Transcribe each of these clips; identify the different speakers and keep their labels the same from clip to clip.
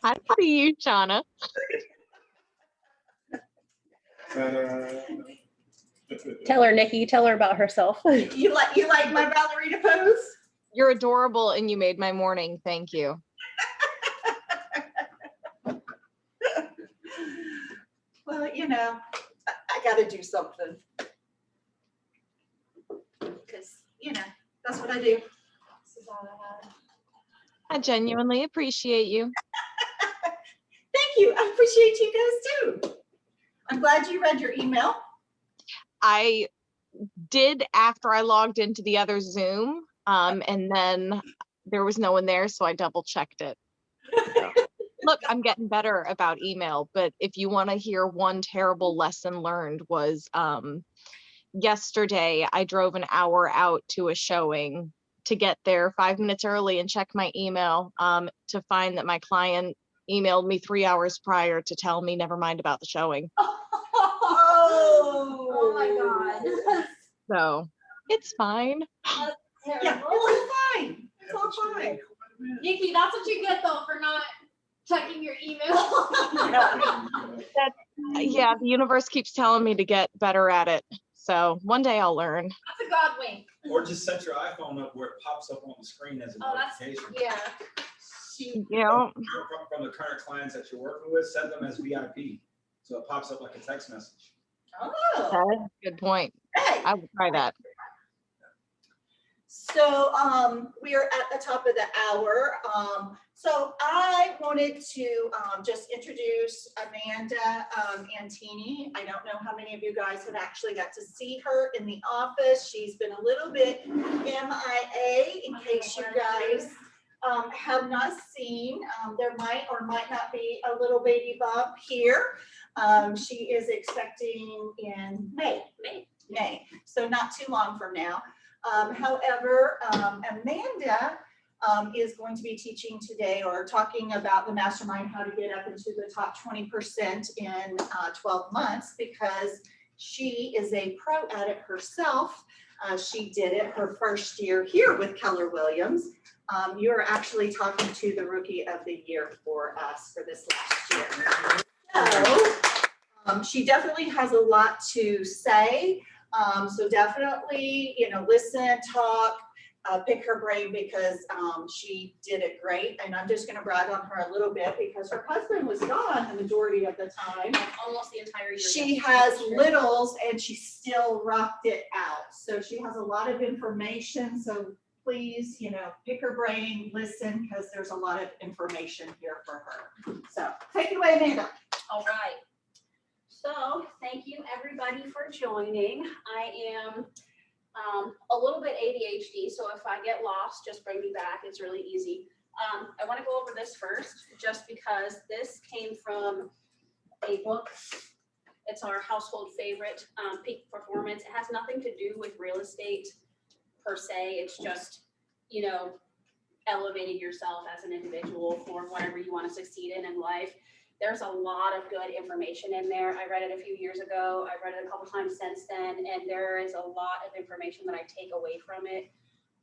Speaker 1: I see you, Shauna.
Speaker 2: Tell her, Nikki. Tell her about herself.
Speaker 3: You like my ballerina pose?
Speaker 1: You're adorable, and you made my morning. Thank you.
Speaker 3: Well, you know, I got to do something because, you know, that's what I do. This is all I have.
Speaker 1: I genuinely appreciate you.
Speaker 3: Thank you. I appreciate you guys too. I'm glad you read your email.
Speaker 1: I did after I logged into the other Zoom, and then there was no one there, so I double checked it. So, look, I'm getting better about email, but if you want to hear one terrible lesson learned was yesterday I drove an hour out to a showing to get there 5 minutes early and check my email to find that my client emailed me 3 hours prior to tell me never mind about the showing.
Speaker 4: Oh my God.
Speaker 1: So it's fine.
Speaker 4: That's terrible.
Speaker 3: Yeah, it's all fine. It's all fine.
Speaker 4: Nikki, that's what you get though for not checking your email.
Speaker 1: Yeah, the universe keeps telling me to get better at it. So one day I'll learn.
Speaker 4: That's a God wink.
Speaker 5: Or just set your iPhone up where it pops up on the screen as a notification.
Speaker 4: Yeah.
Speaker 1: You know,
Speaker 5: From the current clients that you're working with, set them as VIP. So it pops up like a text message.
Speaker 3: Oh,
Speaker 1: good point.
Speaker 3: hey.
Speaker 1: I will try that.
Speaker 3: So we are at the top of the hour. So I wanted to just introduce Amanda Antini. I don't know how many of you guys have actually got to see her in the office. She's been a little bit MIA in case you guys have not seen. There might or might not be a little baby bump here. She is expecting in May, so not too long from now. However, Amanda is going to be teaching today or talking about the mastermind, how to get up into the top 20% in 12 months, because she is a pro at it herself. She did it her first year here with Keller Williams. You're actually talking to the rookie of the year for us for this last year. So she definitely has a lot to say. So definitely, you know, listen, talk, pick her brain because she did it great. And I'm just going to brag on her a little bit because her husband was gone the majority of the time.
Speaker 4: Almost the entire year.
Speaker 3: She has littles and she still rocked it out. So she has a lot of information. So please, you know, pick her brain, listen, because there's a lot of information here for her. So take it away, Amanda.
Speaker 6: All right. So thank you everybody for joining. I am a little bit ADHD, so if I get lost, just bring me back. It's really easy. I want to go over this first, just because this came from a book. It's our household favorite, Peak Performance. It has nothing to do with real estate per se. It's just, you know, elevating yourself as an individual for whatever you want to succeed in life. There's a lot of good information in there. I read it a few years ago. I've read it a couple times since then, and there is a lot of information that I take away from it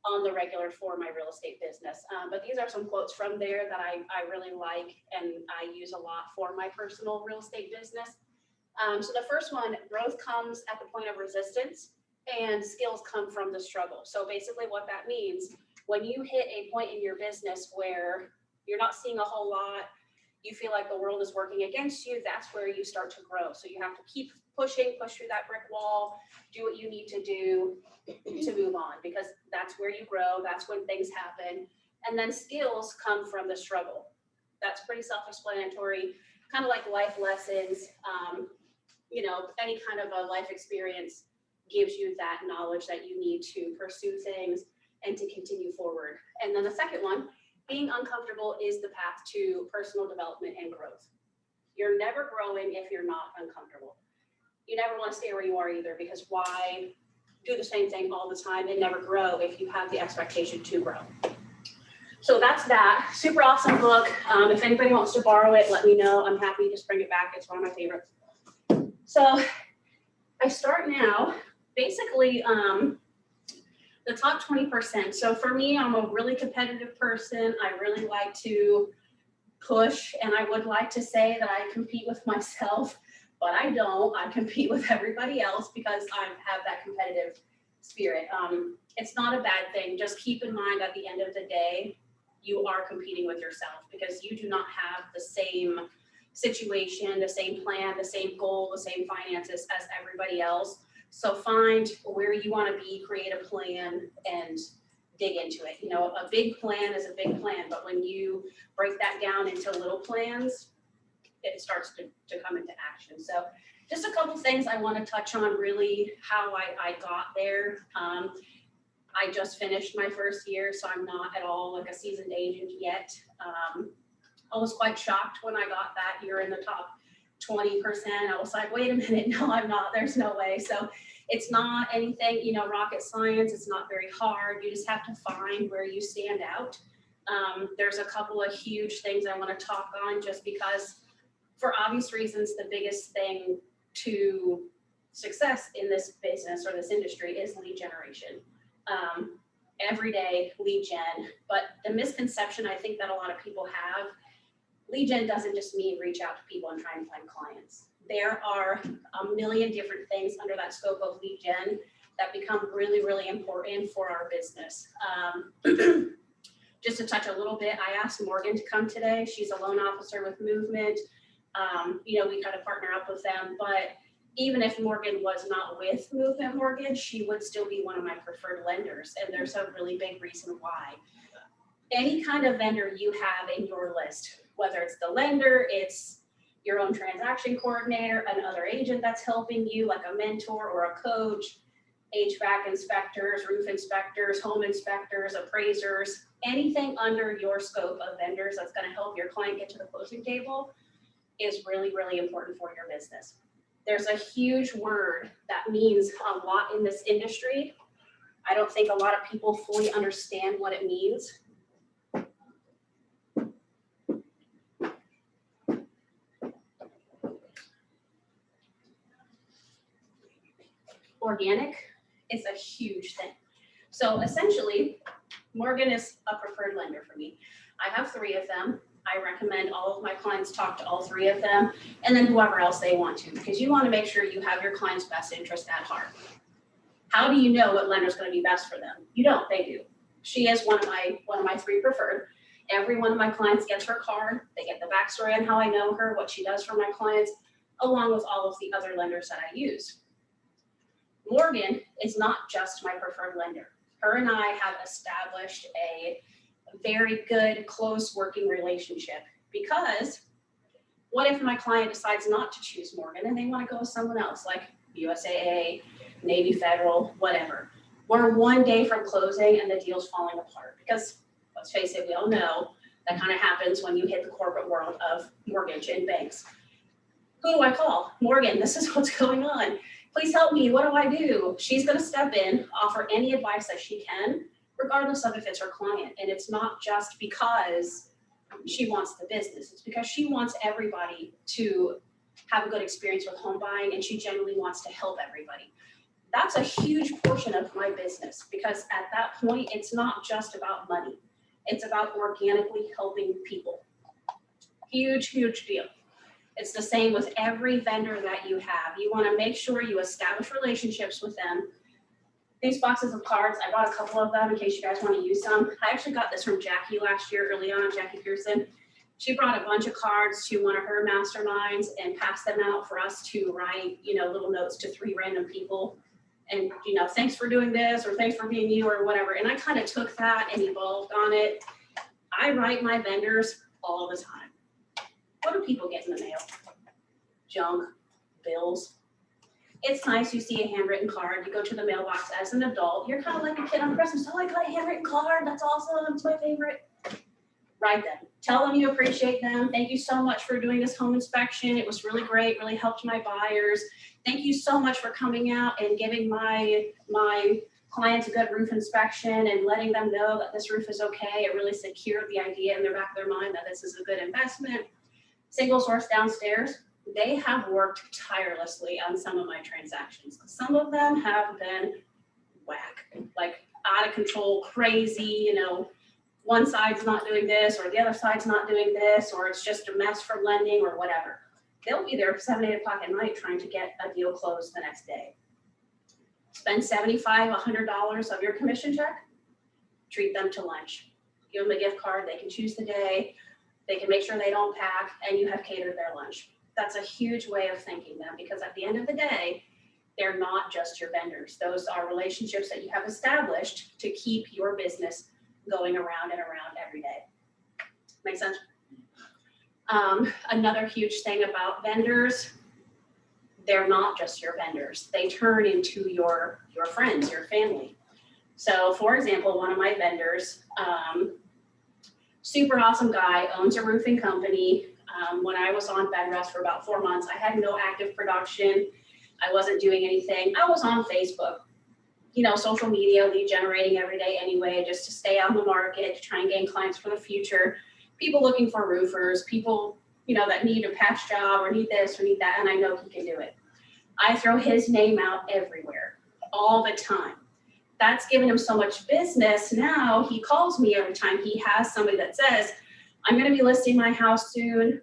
Speaker 6: on the regular for my real estate business. But these are some quotes from there that I really like and I use a lot for my personal real estate business. So the first one, growth comes at the point of resistance and skills come from the struggle. So basically what that means, when you hit a point in your business where you're not seeing a whole lot, you feel like the world is working against you, that's where you start to grow. So you have to keep pushing, push through that brick wall, do what you need to do to move on, because that's where you grow, that's when things happen. And then skills come from the struggle. That's pretty self-explanatory, kind of like life lessons. You know, any kind of a life experience gives you that knowledge that you need to pursue things and to continue forward. And then the second one, being uncomfortable is the path to personal development and growth. You're never growing if you're not uncomfortable. You never want to stay where you are either, because why do the same thing all the time and never grow if you have the expectation to grow? So that's that. Super awesome book. If anybody wants to borrow it, let me know. I'm happy to just bring it back. It's one of my favorites. So I start now. Basically, The top 20%. So for me, I'm a really competitive person. I really like to push, and I would like to say that I compete with myself, but I don't. I compete with everybody else because I have that competitive spirit. It's not a bad thing. Just keep in mind at the end of the day, you are competing with yourself because you do not have the same situation, the same plan, the same goal, the same finances as everybody else. So find where you want to be, create a plan, and dig into it. You know, a big plan is a big plan, but when you break that down into little plans, it starts to come into action. So just a couple things I want to touch on, really how I got there. I just finished my first year, so I'm not at all like a seasoned agent yet. I was quite shocked when I got that you're in the top 20%. I was like, wait a minute, no, I'm not, there's no way. So it's not anything, you know, rocket science. It's not very hard. You just have to find where you stand out. There's a couple of huge things I want to talk on just because for obvious reasons, the biggest thing to success in this business or this industry is lead generation. Every day lead gen, but the misconception I think that a lot of people have, lead gen doesn't just mean reach out to people and try and find clients. There are a million different things under that scope of lead gen that become really, really important for our business. Just to touch a little bit, I asked Morgan to come today. She's a loan officer with Movement. You know, we kind of partner up with them, but even if Morgan was not with Movement Mortgage, she would still be one of my preferred lenders. And there's a really big reason why. Any kind of vendor you have in your list, whether it's the lender, it's your own transaction coordinator, another agent that's helping you, like a mentor or a coach, HVAC inspectors, roof inspectors, home inspectors, appraisers, anything under your scope of vendors that's going to help your client get to the closing table is really, really important for your business. There's a huge word that means a lot in this industry. I don't think a lot of people fully understand what it means. Organic is a huge thing. So essentially, Morgan is a preferred lender for me. I have 3 of them. I recommend all of my clients talk to all 3 of them, and then whoever else they want to, because you want to make sure you have your client's best interest at heart. How do you know what lender is going to be best for them? You don't, they do. She is one of my 3 preferred. Every one of my clients gets her card. They get the backstory on how I know her, what she does for my clients, along with all of the other lenders that I use. Morgan is not just my preferred lender. Her and I have established a very good, close working relationship, because what if my client decides not to choose Morgan and they want to go with someone else, like USAA, Navy Federal, whatever? We're one day from closing and the deal's falling apart, because let's face it, we all know that kind of happens when you hit the corporate world of mortgage and banks. Who do I call? Morgan, this is what's going on. Please help me. What do I do? She's going to step in, offer any advice that she can, regardless of if it's her client. And it's not just because she wants the business. It's because she wants everybody to have a good experience with home buying, and she genuinely wants to help everybody. That's a huge portion of my business, because at that point, it's not just about money. It's about organically helping people. Huge, huge deal. It's the same with every vendor that you have. You want to make sure you establish relationships with them. These boxes of cards, I bought a couple of them in case you guys want to use them. I actually got this from Jackie last year, early on, Jackie Pearson. She brought a bunch of cards to one of her masterminds and passed them out for us to write, you know, little notes to 3 random people. And, you know, thanks for doing this, or thanks for being you, or whatever. And I kind of took that and evolved on it. I write my vendors all the time. What do people get in the mail? Junk, bills. It's nice, you see a handwritten card, you go to the mailbox as an adult, you're kind of like a kid on Christmas. Oh, I got a handwritten card, that's awesome, it's my favorite. Write them, tell them you appreciate them. Thank you so much for doing this home inspection. It was really great, really helped my buyers. Thank you so much for coming out and giving my clients a good roof inspection and letting them know that this roof is okay. It really secured the idea in their back of their mind that this is a good investment. Single source downstairs, they have worked tirelessly on some of my transactions. Some of them have been whack. Like, out of control, crazy, you know, one side's not doing this or the other side's not doing this, or it's just a mess from lending or whatever. They'll be there 7, 8 o'clock at night trying to get a deal closed the next day. Spend $75, $100 of your commission check, treat them to lunch. Give them a gift card, they can choose the day, they can make sure they don't pack, and you have catered their lunch. That's a huge way of thanking them, because at the end of the day, they're not just your vendors. Those are relationships that you have established to keep your business going around and around every day. Make sense? Another huge thing about vendors, they're not just your vendors. They turn into your friends, your family. So for example, one of my vendors, super awesome guy, owns a roofing company. When I was on bed rest for about 4 months, I had no active production. I wasn't doing anything. I was on Facebook, you know, social media, lead generating every day anyway, just to stay on the market, to try and gain clients for the future. People looking for roofers, people, you know, that need a patch job or need this or need that, and I know he can do it. I throw his name out everywhere, all the time. That's given him so much business. Now he calls me every time he has somebody that says, I'm going to be listing my house soon.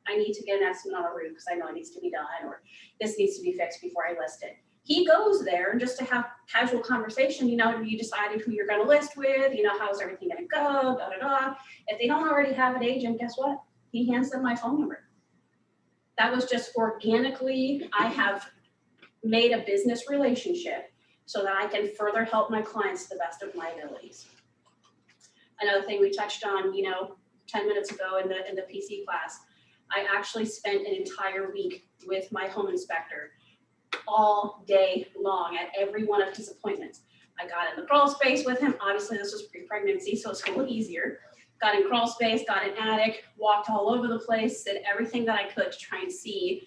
Speaker 6: I need to get an estimate on a roof because I know it needs to be done, or this needs to be fixed before I list it. He goes there just to have casual conversation. You know, you decided who you're going to list with, you know, how's everything going to go, da, da, da. If they don't already have an agent, guess what? He hands them my phone number. That was just organically, I have made a business relationship so that I can further help my clients to the best of my abilities. Another thing we touched on, you know, 10 minutes ago in the PC class, I actually spent an entire week with my home inspector all day long at every one of his appointments. I got in the crawl space with him. Obviously this was pre-pregnancy, so it's a little easier. Got in crawl space, got in attic, walked all over the place, did everything that I could to try and see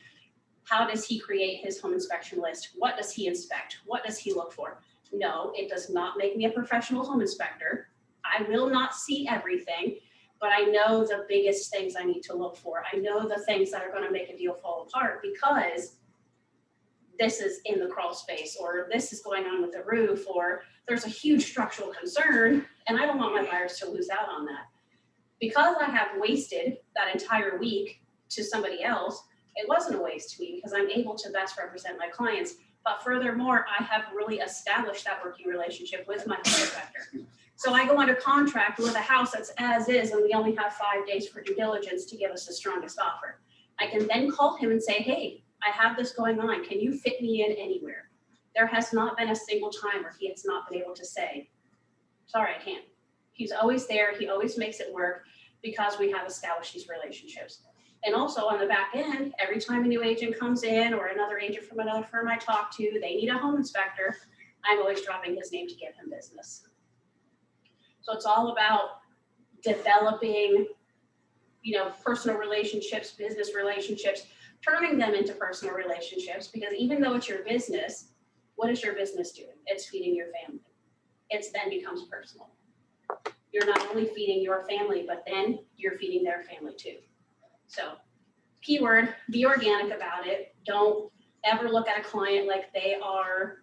Speaker 6: how does he create his home inspection list? What does he inspect? What does he look for? No, it does not make me a professional home inspector. I will not see everything, but I know the biggest things I need to look for. I know the things that are going to make a deal fall apart because this is in the crawl space, or this is going on with the roof, or there's a huge structural concern, and I don't want my buyers to lose out on that. Because I have wasted that entire week to somebody else, it wasn't a waste to me because I'm able to best represent my clients. But furthermore, I have really established that working relationship with my home inspector. So I go under contract with a house that's as is, and we only have 5 days for due diligence to give us the strongest offer. I can then call him and say, hey, I have this going on. Can you fit me in anywhere? There has not been a single time where he has not been able to say, sorry, I can't. He's always there. He always makes it work because we have established these relationships. And also on the back end, every time a new agent comes in or another agent from another firm I talk to, they need a home inspector, I'm always dropping his name to give him business. So it's all about developing, you know, personal relationships, business relationships, turning them into personal relationships, because even though it's your business, what is your business doing? It's feeding your family. It then becomes personal. You're not only feeding your family, but then you're feeding their family too. So keyword, be organic about it. Don't ever look at a client like they are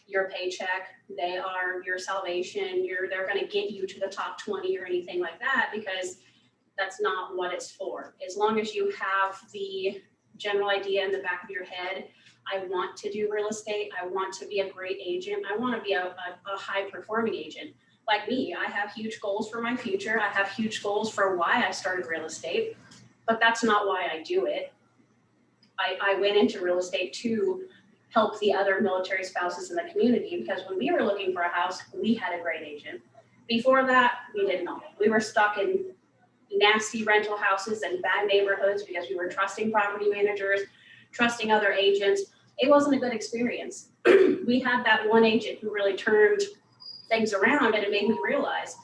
Speaker 6: your paycheck, they are your salvation, they're going to get you to the top 20 or anything like that, because that's not what it's for. As long as you have the general idea in the back of your head, I want to do real estate, I want to be a great agent, I want to be a high performing agent. Like me, I have huge goals for my future. I have huge goals for why I started real estate, but that's not why I do it. I went into real estate to help the other military spouses in the community, because when we were looking for a house, we had a great agent. Before that, we did not. We were stuck in nasty rental houses and bad neighborhoods because we were trusting property managers, trusting other agents. It wasn't a good experience. We had that one agent who really turned things around, and it made me realize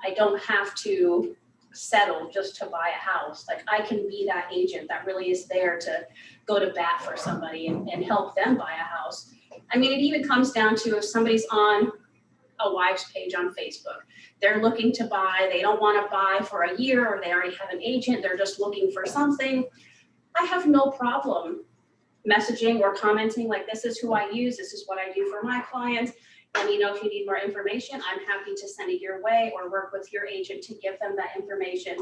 Speaker 6: I don't have to settle just to buy a house. Like, I can be that agent that really is there to go to bat for somebody and help them buy a house. I mean, it even comes down to if somebody's on a wives page on Facebook, they're looking to buy, they don't want to buy for a year, or they already have an agent, they're just looking for something. I have no problem messaging or commenting like, this is who I use, this is what I do for my clients. Let me know if you need more information. I'm happy to send it your way or work with your agent to give them that information,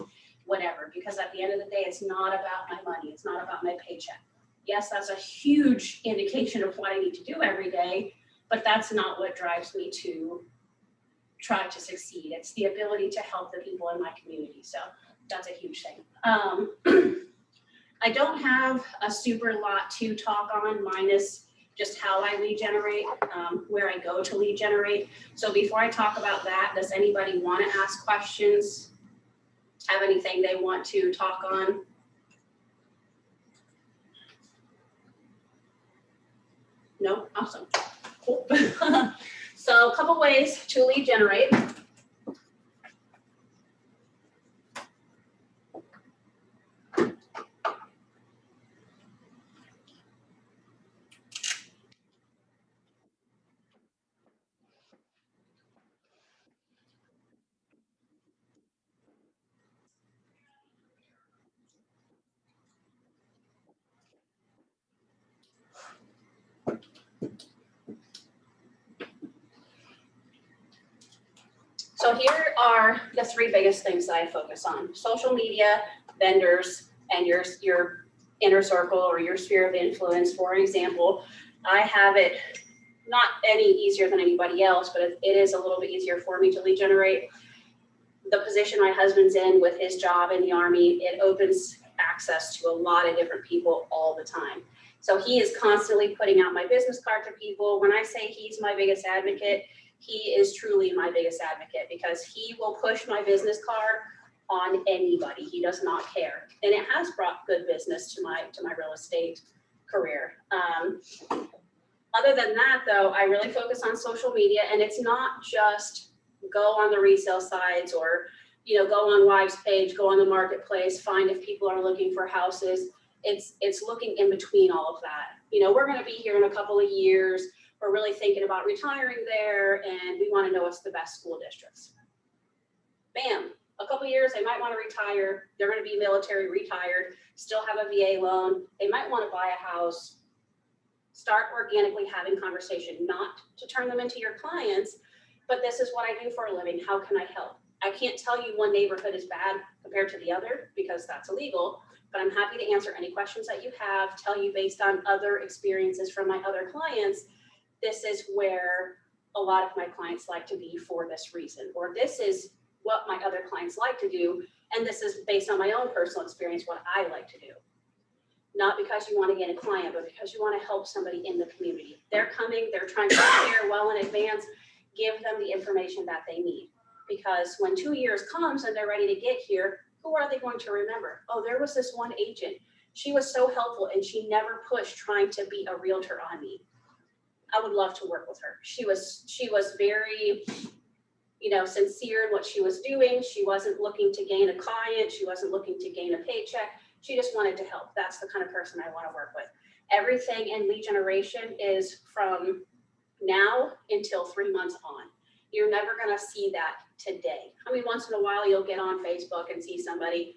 Speaker 6: whatever, because at the end of the day, it's not about my money. It's not about my paycheck. Yes, that's a huge indication of what I need to do every day, but that's not what drives me to try to succeed. It's the ability to help the people in my community. So that's a huge thing. I don't have a super lot to talk on, minus just how I lead generate, where I go to lead generate. So before I talk about that, does anybody want to ask questions? Have anything they want to talk on? No? Awesome. Cool. So a couple ways to lead generate. So here are the three biggest things that I focus on: social media, vendors, and your inner circle or your sphere of influence. For example, I have it not any easier than anybody else, but it is a little bit easier for me to lead generate. The position my husband's in with his job in the Army, it opens access to a lot of different people all the time. So he is constantly putting out my business card to people. When I say he's my biggest advocate, he is truly my biggest advocate, because he will push my business card on anybody. He does not care. And it has brought good business to my real estate career. Other than that though, I really focus on social media, and it's not just go on the resale sites or, you know, go on Wives page, go on the marketplace, find if people are looking for houses. It's looking in between all of that. You know, we're going to be here in a couple of years. We're really thinking about retiring there, and we want to know what's the best school districts. Bam, a couple of years, they might want to retire. They're going to be military retired, still have a VA loan. They might want to buy a house. Start organically having conversation, not to turn them into your clients, but this is what I do for a living. How can I help? I can't tell you one neighborhood is bad compared to the other because that's illegal, but I'm happy to answer any questions that you have, tell you based on other experiences from my other clients. This is where a lot of my clients like to be for this reason, or this is what my other clients like to do. And this is based on my own personal experience, what I like to do. Not because you want to get a client, but because you want to help somebody in the community. They're coming, they're trying to prepare well in advance, give them the information that they need. Because when 2 years comes and they're ready to get here, who are they going to remember? Oh, there was this one agent. She was so helpful and she never pushed trying to be a realtor on me. I would love to work with her. She was very, you know, sincere in what she was doing. She wasn't looking to gain a client. She wasn't looking to gain a paycheck. She just wanted to help. That's the kind of person I want to work with. Everything in lead generation is from now until 3 months on. You're never going to see that today. I mean, once in a while you'll get on Facebook and see somebody,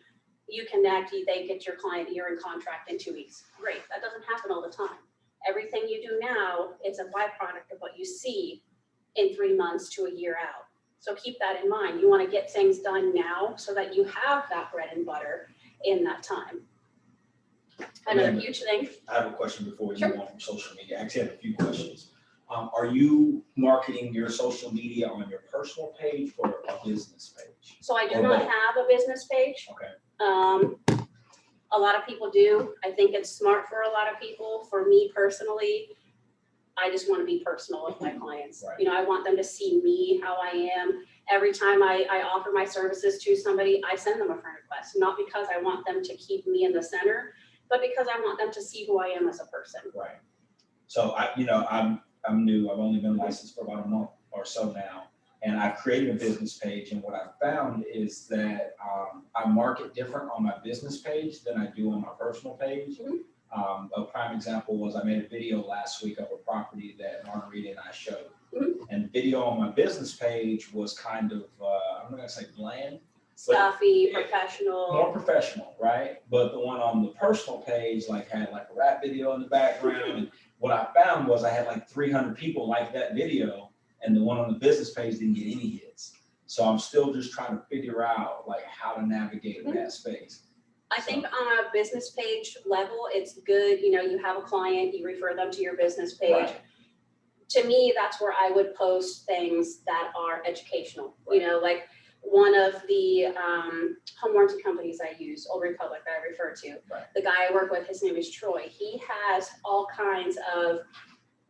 Speaker 6: you connect, they get your client, you're in contract in 2 weeks. Great. That doesn't happen all the time. Everything you do now, it's a byproduct of what you see in 3 months to a year out. So keep that in mind. You want to get things done now so that you have that bread and butter in that time. Another huge thing.
Speaker 5: I have a question before we
Speaker 6: Sure.
Speaker 5: move on from social media. I actually have a few questions. Are you marketing your social media on your personal page or a business page?
Speaker 6: So I do
Speaker 5: Or
Speaker 6: not
Speaker 5: both?
Speaker 6: have a business page.
Speaker 5: Okay.
Speaker 6: A lot of people do. I think it's smart for a lot of people. For me personally, I just want to be personal with my clients.
Speaker 5: Right.
Speaker 6: You know, I want them to see me, how I am. Every time I offer my services to somebody, I send them a friend request, not because I want them to keep me in the center, but because I want them to see who I am as a person.
Speaker 5: Right. So I'm new. I've only been licensed for about a month or so now. And I've created a business page, and what I found is that I market different on my business page than I do on my personal page.
Speaker 6: Mm-hmm.
Speaker 5: A prime example was I made a video last week of a property that Margarita and I showed.
Speaker 6: Mm-hmm.
Speaker 5: And the video on my business page was kind of, I'm not gonna say bland.
Speaker 6: Stuffy,
Speaker 5: More
Speaker 6: professional.
Speaker 5: professional, right? But the one on the personal page had like a rap video in the background. And what I found was I had like 300 people like that video, and the one on the business page didn't get any hits. So I'm still just trying to figure out like how to navigate that space.
Speaker 6: I think on a business page level, it's good, you know, you have a client, you refer them to your business page.
Speaker 5: Right.
Speaker 6: To me, that's where I would post things that are educational, you know, like one of the home warranty companies I use, Old Republic, that I refer to.
Speaker 5: Right.
Speaker 6: The guy I work with, his name is Troy. He has all kinds of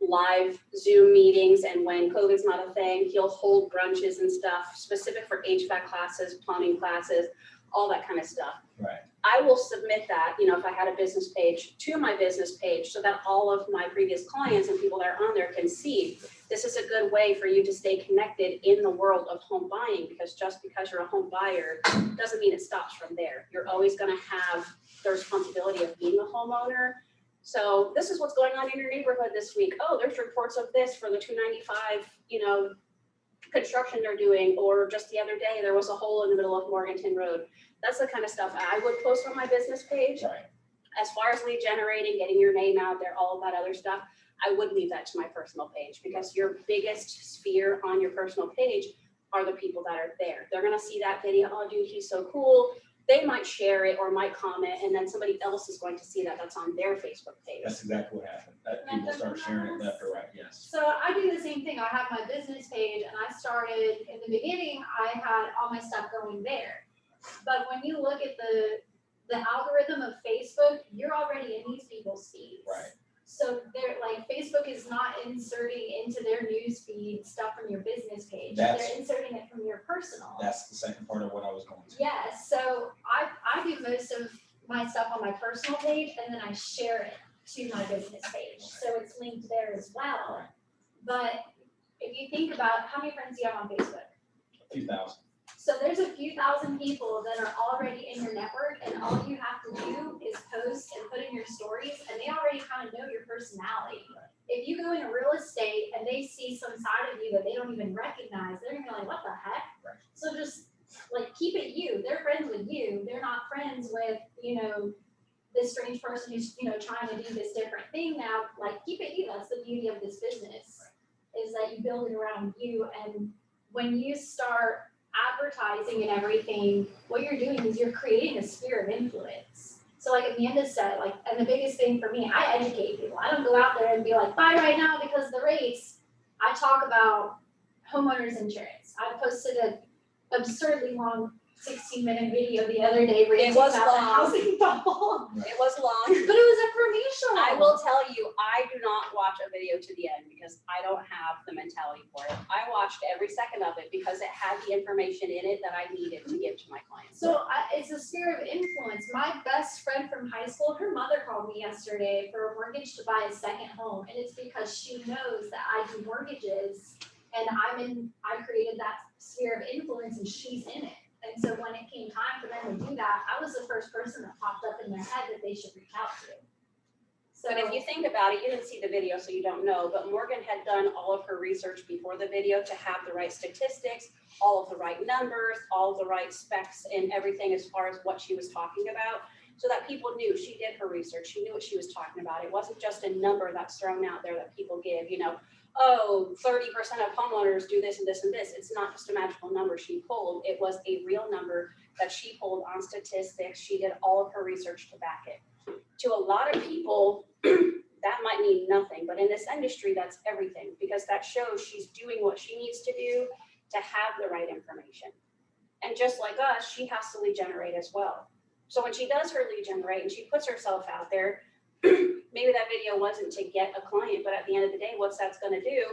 Speaker 6: live Zoom meetings, and when COVID's not a thing, he'll hold brunches and stuff specific for HVAC classes, plumbing classes, all that kind of stuff.
Speaker 5: Right.
Speaker 6: I will submit that, you know, if I had a business page, to my business page, so that all of my previous clients and people that are on there can see this is a good way for you to stay connected in the world of home buying, because just because you're a home buyer doesn't mean it stops from there. You're always going to have the responsibility of being a homeowner. So this is what's going on in your neighborhood this week. Oh, there's reports of this for the 295, you know, construction they're doing, or just the other day there was a hole in the middle of Morganton Road. That's the kind of stuff I would post on my business page.
Speaker 5: Right.
Speaker 6: As far as lead generating, getting your name out there, all of that other stuff, I would leave that to my personal page, because your biggest sphere on your personal page are the people that are there. They're gonna see that video, oh dude, he's so cool. They might share it or might comment, and then somebody else is going to see that that's on their Facebook page.
Speaker 5: That's exactly what happened. That people start sharing it left or right, yes.
Speaker 4: So I do the same thing. I have my business page, and I started, in the beginning, I had all my stuff going there. But when you look at the algorithm of Facebook, you're already in these people's feeds.
Speaker 5: Right.
Speaker 4: So they're like, Facebook is not inserting into their news feed stuff from your business page.
Speaker 5: That's-
Speaker 4: They're inserting it from your personal.
Speaker 5: That's the second part of what I was going to.
Speaker 4: Yes, so I do most of my stuff on my personal page, and then I share it to my business page. So it's linked there as well.
Speaker 5: Right.
Speaker 4: But if you think about how many friends do you have on Facebook?
Speaker 5: A few thousand.
Speaker 4: So there's a few thousand people that are already in your network, and all you have to do is post and put in your stories, and they already kind of know your personality. If you go into real estate and they see some side of you that they don't even recognize, they're gonna be like, what the heck?
Speaker 5: Right.
Speaker 4: So just like keep it you. They're friends with you. They're not friends with, you know, this strange person who's, you know, trying to do this different thing now. Like keep it you. That's the beauty of this business, is that you build it around you. And when you start advertising and everything, what you're doing is you're creating a sphere of influence. So like Amanda said, like, and the biggest thing for me, I educate people. I don't go out there and be like, buy right now because of the rates. I talk about homeowners insurance. I posted an absurdly long 16-minute video the other day ranting
Speaker 6: was
Speaker 4: about the
Speaker 6: long.
Speaker 4: housing bubble.
Speaker 6: It was long.
Speaker 4: But it was informational.
Speaker 6: I will tell you, I do not watch a video to the end because I don't have the mentality for it. I watched every second of it because it had the information in it that I needed to give to my clients.
Speaker 4: So it's a sphere of influence. My best friend from high school, her mother called me yesterday for a mortgage to buy a second home. And it's because she knows that I do mortgages, and I created that sphere of influence, and she's in it. And so when it came time for them to do that, I was the first person that popped up in their head that they should reach out to. So
Speaker 6: But if you think about it, you didn't see the video, so you don't know, but Morgan had done all of her research before the video to have the right statistics, all of the right numbers, all of the right specs and everything as far as what she was talking about, so that people knew she did her research. She knew what she was talking about. It wasn't just a number that's thrown out there that people give, you know, oh, 30% of homeowners do this and this and this. It's not just a magical number she pulled. It was a real number that she pulled on statistics. She did all of her research to back it. To a lot of people, that might mean nothing, but in this industry, that's everything, because that shows she's doing what she needs to do to have the right information. And just like us, she has to lead generate as well. So when she does her lead generate and she puts herself out there, maybe that video wasn't to get a client, but at the end of the day, what's that's going to do?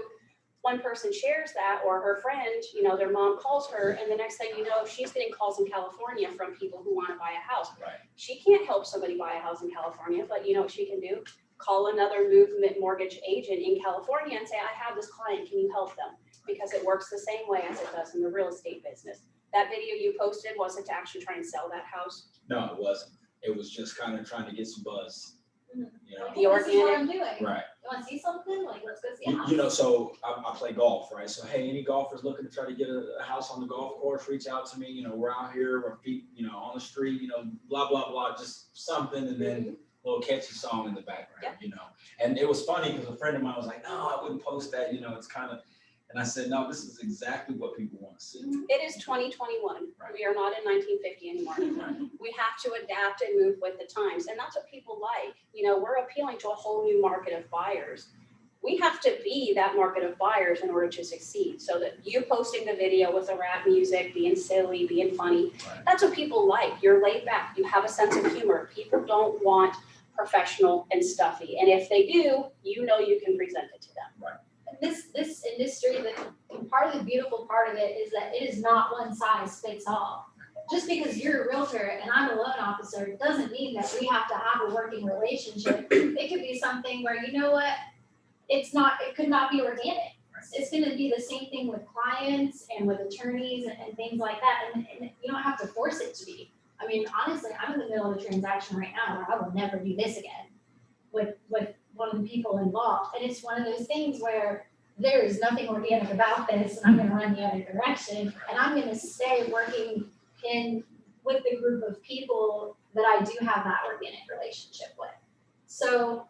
Speaker 6: One person shares that, or her friend, you know, their mom calls her, and the next thing you know, she's getting calls in California from people who want to buy a house.
Speaker 5: Right.
Speaker 6: She can't help somebody buy a house in California, but you know what she can do? Call another movement mortgage agent in California and say, I have this client, can you help them? Because it works the same way as it does in the real estate business. That video you posted, was it to actually try and sell that house?
Speaker 5: No, it wasn't. It was just kind of trying to get some buzz. You know?
Speaker 6: The
Speaker 4: this is what
Speaker 6: organic-
Speaker 4: I'm doing.
Speaker 5: Right.
Speaker 4: You want to see something? Like, let's go see a house.
Speaker 5: You know, so I play golf, right? So, hey, any golfers looking to try to get a house on the golf course, reach out to me. You know, we're out here, our feet, you know, on the street, you know, blah, blah, blah, just something. And then a little catchy song in the background, you know. And it was funny because a friend of mine was like, no, I wouldn't post that. You know, it's kind of, And I said, no, this is exactly what people want to see.
Speaker 6: It is 2021.
Speaker 5: Right.
Speaker 6: We are not in 1950 anymore. We have to adapt and move with the times. And that's what people like. You know, we're appealing to a whole new market of buyers. We have to be that market of buyers in order to succeed. So that you posting the video with the rap music, being silly, being funny,
Speaker 5: Right.
Speaker 6: that's what people like. You're laid back. You have a sense of humor. People don't want professional and stuffy. And if they do, you know you can present it to them.
Speaker 5: Right.
Speaker 4: This industry, part of the beautiful part of it is that it is not one size fits all. Just because you're a realtor and I'm a loan officer doesn't mean that we have to have a working relationship. It could be something where, you know what, it could not be organic. It's gonna be the same thing with clients and with attorneys and things like that, and you don't have to force it to be. I mean, honestly, I'm in the middle of a transaction right now where I will never do this again with one of the people involved. And it's one of those things where there is nothing organic about this, and I'm gonna run the other direction, and I'm gonna stay working with the group of people that I do have that organic relationship with. So,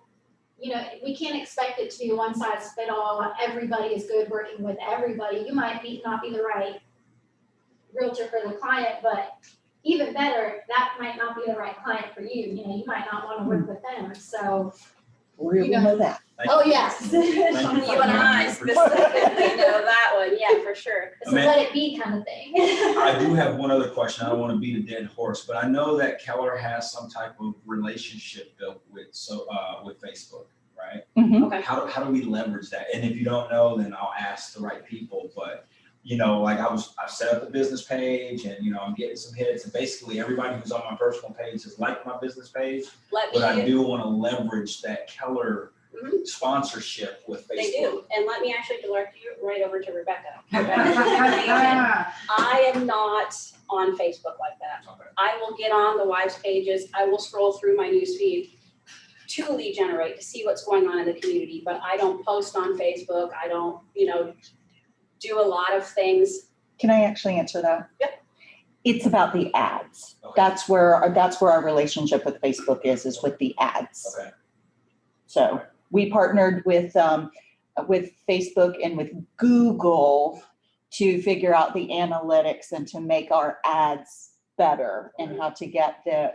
Speaker 4: you know, we can't expect it to be one size fit all. Everybody is good working with everybody. You might not be the right realtor for the client, but even better, that might not be the right client for you. You know, you might not want to work with them. So,
Speaker 2: We will know that.
Speaker 5: Thank
Speaker 4: oh
Speaker 5: you.
Speaker 4: yes.
Speaker 5: Thank
Speaker 6: You and I specifically know that one. Yeah, for sure.
Speaker 4: It's a let it be kind of thing.
Speaker 5: I do have one other question. I don't want to beat a dead horse, but I know that Keller has some type of relationship built with Facebook, right?
Speaker 6: Okay.
Speaker 5: How do we leverage that? And if you don't know, then I'll ask the right people. But you know, like I set up the business page, and you know, I'm getting some hits, and basically everybody who's on my personal page has liked my business page. But I do want to leverage that Keller sponsorship with Facebook.
Speaker 6: They do. And let me actually direct you right over to Rebecca. I am not on Facebook like that.
Speaker 5: Okay.
Speaker 6: I will get on the wives pages. I will scroll through my newsfeed to lead generate to see what's going on in the community, but I don't post on Facebook. I don't, you know, do a lot of things.
Speaker 7: Can I actually answer that?
Speaker 6: Yep.
Speaker 7: It's about the ads.
Speaker 5: Okay.
Speaker 7: That's where our relationship with Facebook is with the ads.
Speaker 5: Okay.
Speaker 7: So we partnered with Facebook and with Google to figure out the analytics and to make our ads better and how to get the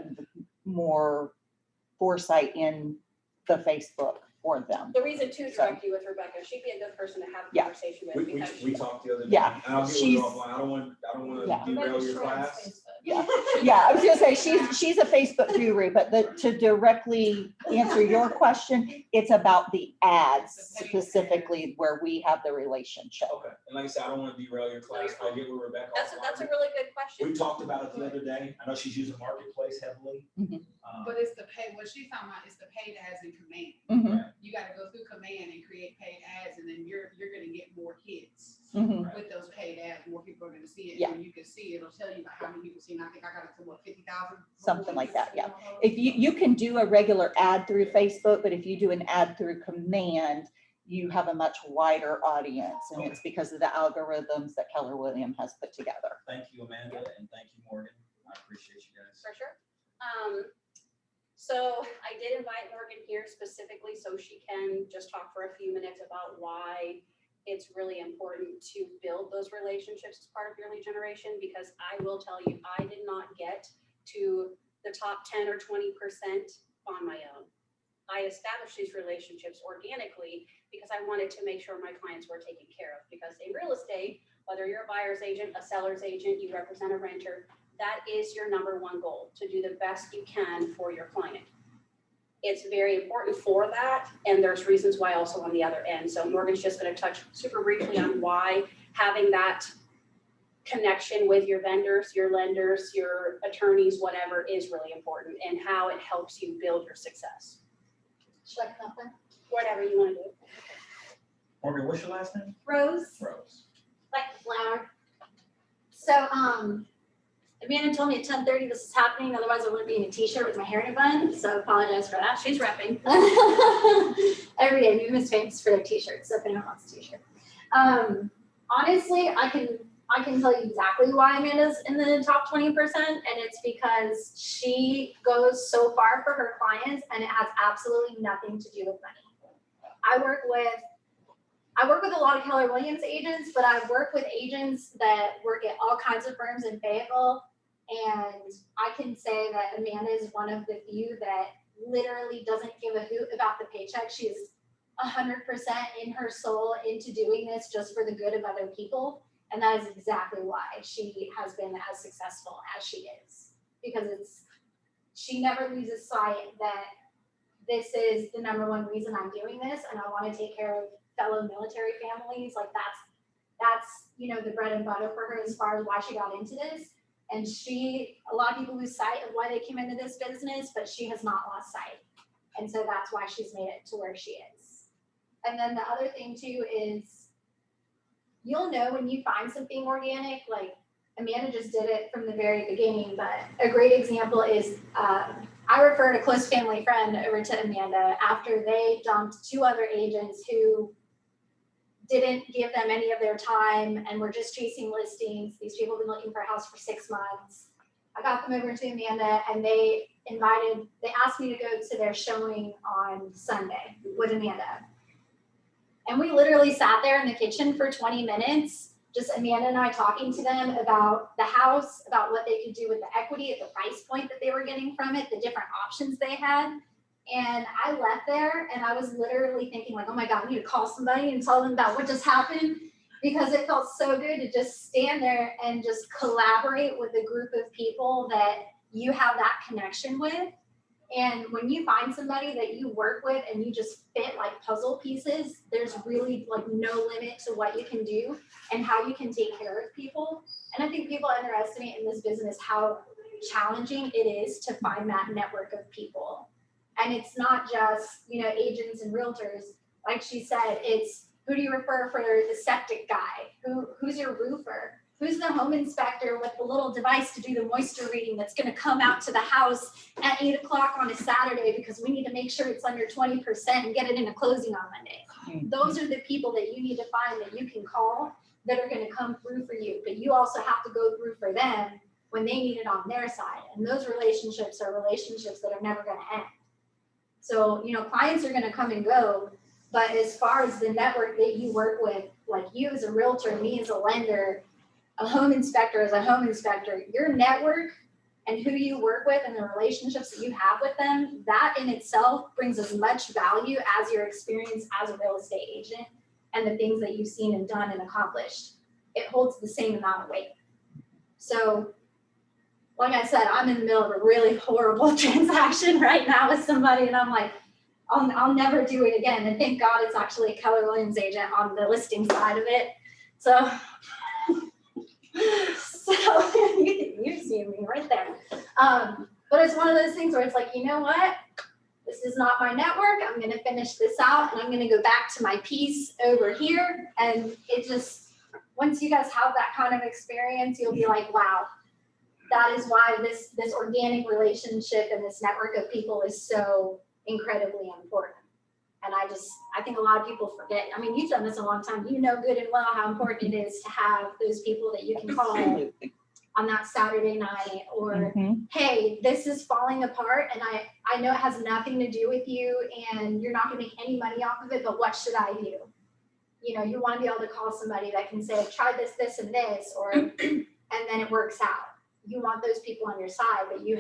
Speaker 7: more foresight in the Facebook for them.
Speaker 6: The reason to direct you with Rebecca, she'd be a good person to have a
Speaker 7: Yeah.
Speaker 6: conversation with because
Speaker 5: We talked the other day.
Speaker 7: Yeah.
Speaker 5: And I'll get with
Speaker 7: She's-
Speaker 5: you offline. I don't want
Speaker 7: Yeah.
Speaker 5: to derail your class.
Speaker 7: Yeah, I was gonna say, she's a Facebook guru, but to directly answer your question, it's about the ads specifically where we have the relationship.
Speaker 5: Okay. And like I said, I don't want to derail your class. I'll get with Rebecca
Speaker 6: that's
Speaker 5: offline.
Speaker 6: a really good question.
Speaker 5: We talked about it the other day. I know she's using Marketplace heavily.
Speaker 7: Mhm.
Speaker 8: But it's the pay, what she's talking about is the paid ads in command.
Speaker 7: Mhm,
Speaker 8: You gotta go through command and create paid ads, and then you're gonna get more hits
Speaker 7: mhm.
Speaker 8: with those paid ads. More people are gonna see it.
Speaker 7: Yeah.
Speaker 8: And when you can see, it'll tell you how many people see. And I think I got it to 50,000?
Speaker 7: Something like that, yeah. If you can do a regular ad through Facebook, but if you do an ad through command, you have a much wider audience, and it's because of the algorithms that Keller Williams has put together.
Speaker 5: Thank you, Amanda, and thank you, Morgan. I appreciate you guys.
Speaker 6: For sure. So I did invite Morgan here specifically so she can just talk for a few minutes about why it's really important to build those relationships as part of your lead generation, because I will tell you, I did not get to the top 10 or 20% on my own. I established these relationships organically because I wanted to make sure my clients were taken care of, because in real estate, whether you're a buyer's agent, a seller's agent, you represent a renter, that is your number one goal, to do the best you can for your client. It's very important for that, and there's reasons why also on the other end. So Morgan's just going to touch super briefly on why having that connection with your vendors, your lenders, your attorneys, whatever, is really important, and how it helps you build your success.
Speaker 4: Should I come up there?
Speaker 6: Whatever you want to do.
Speaker 5: Morgan, what's your last name?
Speaker 4: Rose,
Speaker 5: Rose.
Speaker 4: like the flower. So, Amanda told me at 10:30 this is happening, otherwise I wouldn't be in a t-shirt with my hair in a bun, so I apologize for that.
Speaker 6: She's repping.
Speaker 4: Every day, Movement is famous for their t-shirts, so if anyone wants a t-shirt. Honestly, I can tell you exactly why Amanda's in the top 20%, and it's because she goes so far for her clients, and it has absolutely nothing to do with money. I work with I work with a lot of Keller Williams agents, but I work with agents that work at all kinds of firms in Fayetteville. And I can say that Amanda is one of the few that literally doesn't give a hoot about the paycheck. She is 100% in her soul into doing this just for the good of other people. And that is exactly why she has been as successful as she is. Because she never loses sight that this is the number one reason I'm doing this, and I want to take care of fellow military families. Like that's the bread and butter for her as far as why she got into this. And a lot of people lose sight of why they came into this business, but she has not lost sight. And so that's why she's made it to where she is. And then the other thing too is you'll know when you find something organic, like Amanda just did it from the very beginning, but a great example is I referred a close family friend over to Amanda after they dumped 2 other agents who didn't give them any of their time and were just chasing listings. These people have been looking for a house for 6 months. I got them over to Amanda and they asked me to go to their showing on Sunday with Amanda. And we literally sat there in the kitchen for 20 minutes, just Amanda and I talking to them about the house, about what they could do with the equity at the price point that they were getting from it, the different options they had. And I left there and I was literally thinking like, oh my God, I need to call somebody and tell them about what just happened, because it felt so good to just stand there and just collaborate with a group of people that you have that connection with. And when you find somebody that you work with and you just fit like puzzle pieces, there's really like no limit to what you can do and how you can take care of people. And I think people underestimate in this business how challenging it is to find that network of people. And it's not just, agents and realtors. Like she said, it's who do you refer for the septic guy? Who's your roofer? Who's the home inspector with the little device to do the moisture reading that's going to come out to the house at 8 o'clock on a Saturday because we need to make sure it's under 20% and get it in a closing on Monday. Those are the people that you need to find that you can call that are going to come through for you. But you also have to go through for them when they need it on their side. And those relationships are relationships that are never going to end. So, clients are going to come and go. But as far as the network that you work with, like you as a realtor, me as a lender, a home inspector as a home inspector, your network and who you work with and the relationships that you have with them, that in itself brings as much value as your experience as a real estate agent and the things that you've seen and done and accomplished. It holds the same amount of weight. So, like I said, I'm in the middle of a really horrible transaction right now with somebody, and I'm like, I'll never do it again. And thank God it's actually a Keller Williams agent on the listing side of it. So you see me right there. But it's one of those things where it's like, you know what? This is not my network. I'm going to finish this out and I'm going to go back to my piece over here. And it just, once you guys have that kind of experience, you'll be like, wow, that is why this organic relationship and this network of people is so incredibly important. And I think a lot of people forget. I mean, you've done this a long time. You know good and well how important it is to have those people that you can call on that Saturday night or, hey, this is falling apart and I know it has nothing to do with you and you're not gonna make any money off of it, but what should I do? You wanna be able to call somebody that can say, try this, this, and this, or, and then it works out. You want those people on your side, but you're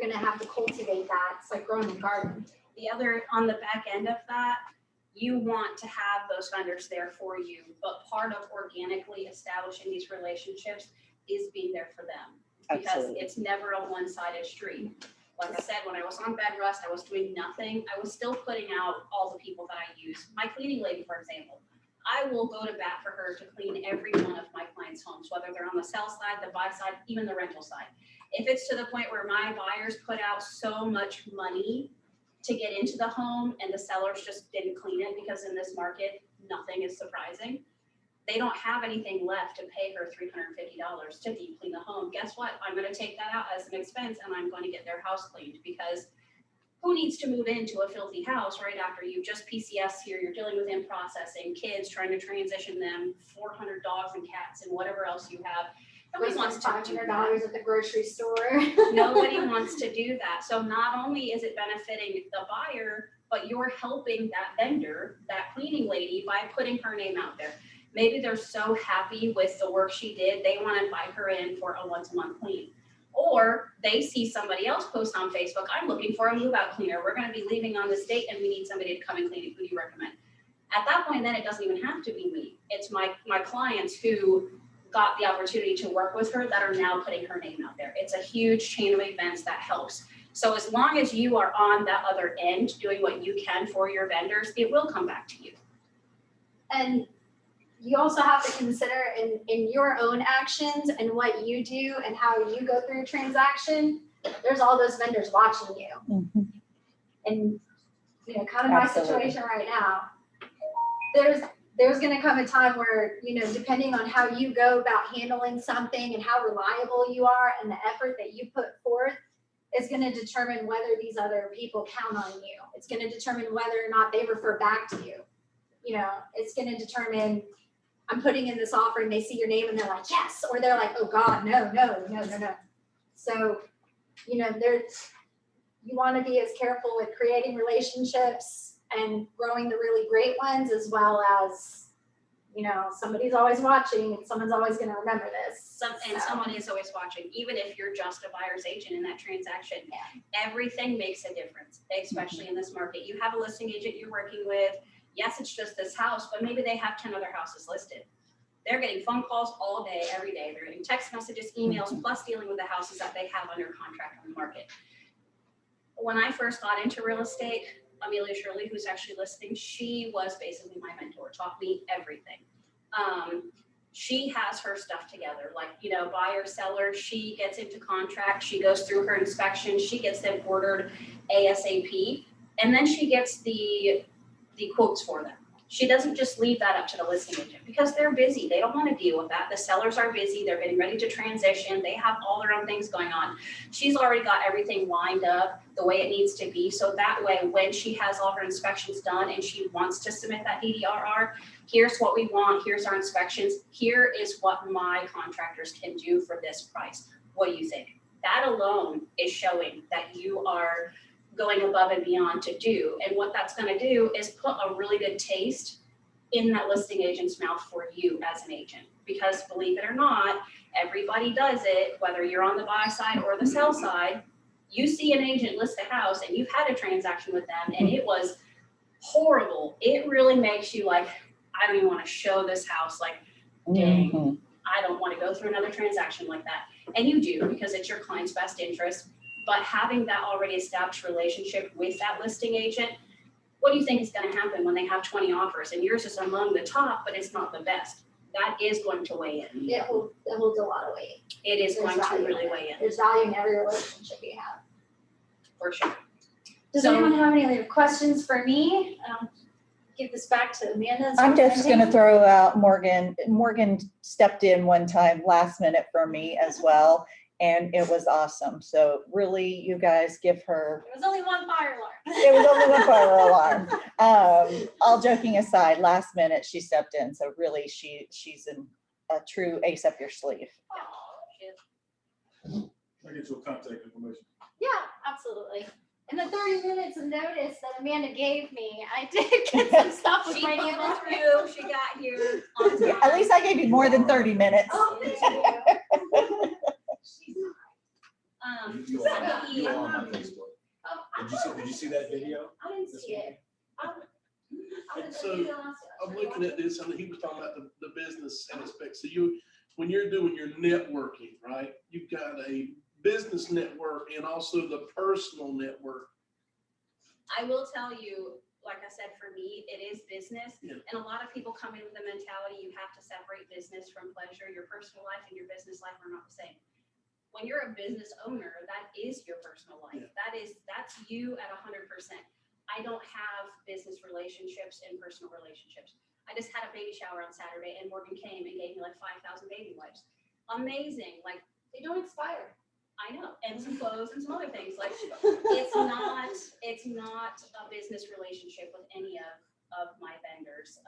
Speaker 4: gonna have to cultivate that. It's like growing a garden.
Speaker 6: The other, on the back end of that, you want to have those vendors there for you, but part of organically establishing these relationships is being there for them. Because
Speaker 7: Absolutely.
Speaker 6: It's never a one-sided street. Like I said, when I was on bed rest, I was doing nothing. I was still putting out all the people that I use. My cleaning lady, for example, I will go to bat for her to clean every one of my clients' homes, whether they're on the sell side, the buy side, even the rental side. If it's to the point where my buyers put out so much money to get into the home and the sellers just didn't clean it, because in this market, nothing is surprising. They don't have anything left to pay her $350 to deep clean the home. Guess what? I'm going to take that out as an expense and I'm going to get their house cleaned, because who needs to move into a filthy house right after you just PCS here, you're dealing with in processing, kids, trying to transition them, 400 dogs and cats and whatever else you have. Nobody
Speaker 4: Waste
Speaker 6: wants to do that.
Speaker 4: $500 at the grocery store.
Speaker 6: Nobody wants to do that. So not only is it benefiting the buyer, but you're helping that vendor, that cleaning lady, by putting her name out there. Maybe they're so happy with the work she did, they want to invite her in for a once-a-month clean. Or they see somebody else post on Facebook, I'm looking for a move-out cleaner. We're going to be leaving on this date and we need somebody to come and clean it. Who do you recommend? At that point, then it doesn't even have to be me. It's my clients who got the opportunity to work with her that are now putting her name out there. It's a huge chain of events that helps. So as long as you are on that other end doing what you can for your vendors, it will come back to you.
Speaker 4: And you also have to consider in your own actions and what you do and how you go through a transaction, there's all those vendors watching you.
Speaker 7: Mhm.
Speaker 4: And, you know, kind of my
Speaker 7: Absolutely.
Speaker 4: situation right now, there's gonna come a time where, you know, depending on how you go about handling something and how reliable you are and the effort that you put forth, is gonna determine whether these other people count on you. It's gonna determine whether or not they refer back to you. You know, it's gonna determine, I'm putting in this offer and they see your name and they're like, yes, or they're like, oh God, no. So, you know, you wanna be as careful with creating relationships and growing the really great ones, as well as, you know, somebody's always watching and someone's always gonna remember this.
Speaker 6: Someone is always watching, even if you're just a buyer's agent in that transaction.
Speaker 4: Yeah.
Speaker 6: Everything makes a difference, especially in this market. You have a listing agent you're working with. Yes, it's just this house, but maybe they have 10 other houses listed. They're getting phone calls all day, every day. They're getting text messages, emails, plus dealing with the houses that they have under contract on the market. When I first got into real estate, Amelia Shirley, who's actually listing, she was basically my mentor, taught me everything. She has her stuff together, like, you know, buyer, seller, she gets into contract, she goes through her inspection, she gets them ordered ASAP, and then she gets the quotes for them. She doesn't just leave that up to the listing agent because they're busy. They don't want to deal with that. The sellers are busy. They're getting ready to transition. They have all their own things going on. She's already got everything lined up the way it needs to be. So that way, when she has all her inspections done and she wants to submit that DDRR, here's what we want. Here's our inspections. Here is what my contractors can do for this price. What do you think? That alone is showing that you are going above and beyond to do. And what that's going to do is put a really good taste in that listing agent's mouth for you as an agent. Because believe it or not, everybody does it, whether you're on the buy side or the sell side. You see an agent list a house and you've had a transaction with them and it was horrible. It really makes you like, I don't even want to show this house. Like, dang,
Speaker 7: Mhm.
Speaker 6: I don't want to go through another transaction like that. And you do, because it's your client's best interest. But having that already established relationship with that listing agent, what do you think is going to happen when they have 20 offers and yours is among the top, but it's not the best? That is going to weigh in.
Speaker 4: It holds a lot of weight.
Speaker 6: It is
Speaker 4: There's
Speaker 6: going to
Speaker 4: value
Speaker 6: really
Speaker 4: in it.
Speaker 6: weigh in,
Speaker 4: There's value in every relationship you have.
Speaker 6: for sure.
Speaker 4: Does
Speaker 6: So-
Speaker 4: anyone have any other questions for me? Give this back to Amanda.
Speaker 7: I'm just gonna throw out Morgan. Morgan stepped in one time last minute for me as well, and it was awesome. So really, you guys give her,
Speaker 4: It was only one fire alarm.
Speaker 7: it was only one fire alarm. All joking aside, last minute she stepped in. So really, she's a true ace up your sleeve.
Speaker 6: Shit.
Speaker 9: I get your contact information.
Speaker 4: Yeah, absolutely. In the 30 minutes of notice that Amanda gave me, I did get some stuff with
Speaker 6: She
Speaker 4: my name on
Speaker 6: followed
Speaker 4: it.
Speaker 6: through, she got here on time.
Speaker 7: At least I gave you more than 30 minutes.
Speaker 4: Oh, thank you.
Speaker 9: You are on my Facebook.
Speaker 4: Oh,
Speaker 9: Did you see that video?
Speaker 4: I didn't see it. I
Speaker 10: And
Speaker 4: was
Speaker 10: so,
Speaker 4: looking last-
Speaker 10: I'm looking at this, and he was talking about the business aspect. So when you're doing your networking, right, you've got a business network and also the personal network.
Speaker 6: I will tell you, like I said, for me, it is business.
Speaker 10: Yeah.
Speaker 6: And a lot of people come in with the mentality you have to separate business from pleasure. Your personal life and your business life are not the same. When you're a business owner, that is your personal life.
Speaker 10: Yeah.
Speaker 6: That's you at 100%. I don't have business relationships and personal relationships. I just had a baby shower on Saturday and Morgan came and gave me like 5,000 baby wipes. Amazing. Like,
Speaker 4: They don't expire.
Speaker 6: I know, and some clothes and some other things. Like, it's not a business relationship with any of my vendors.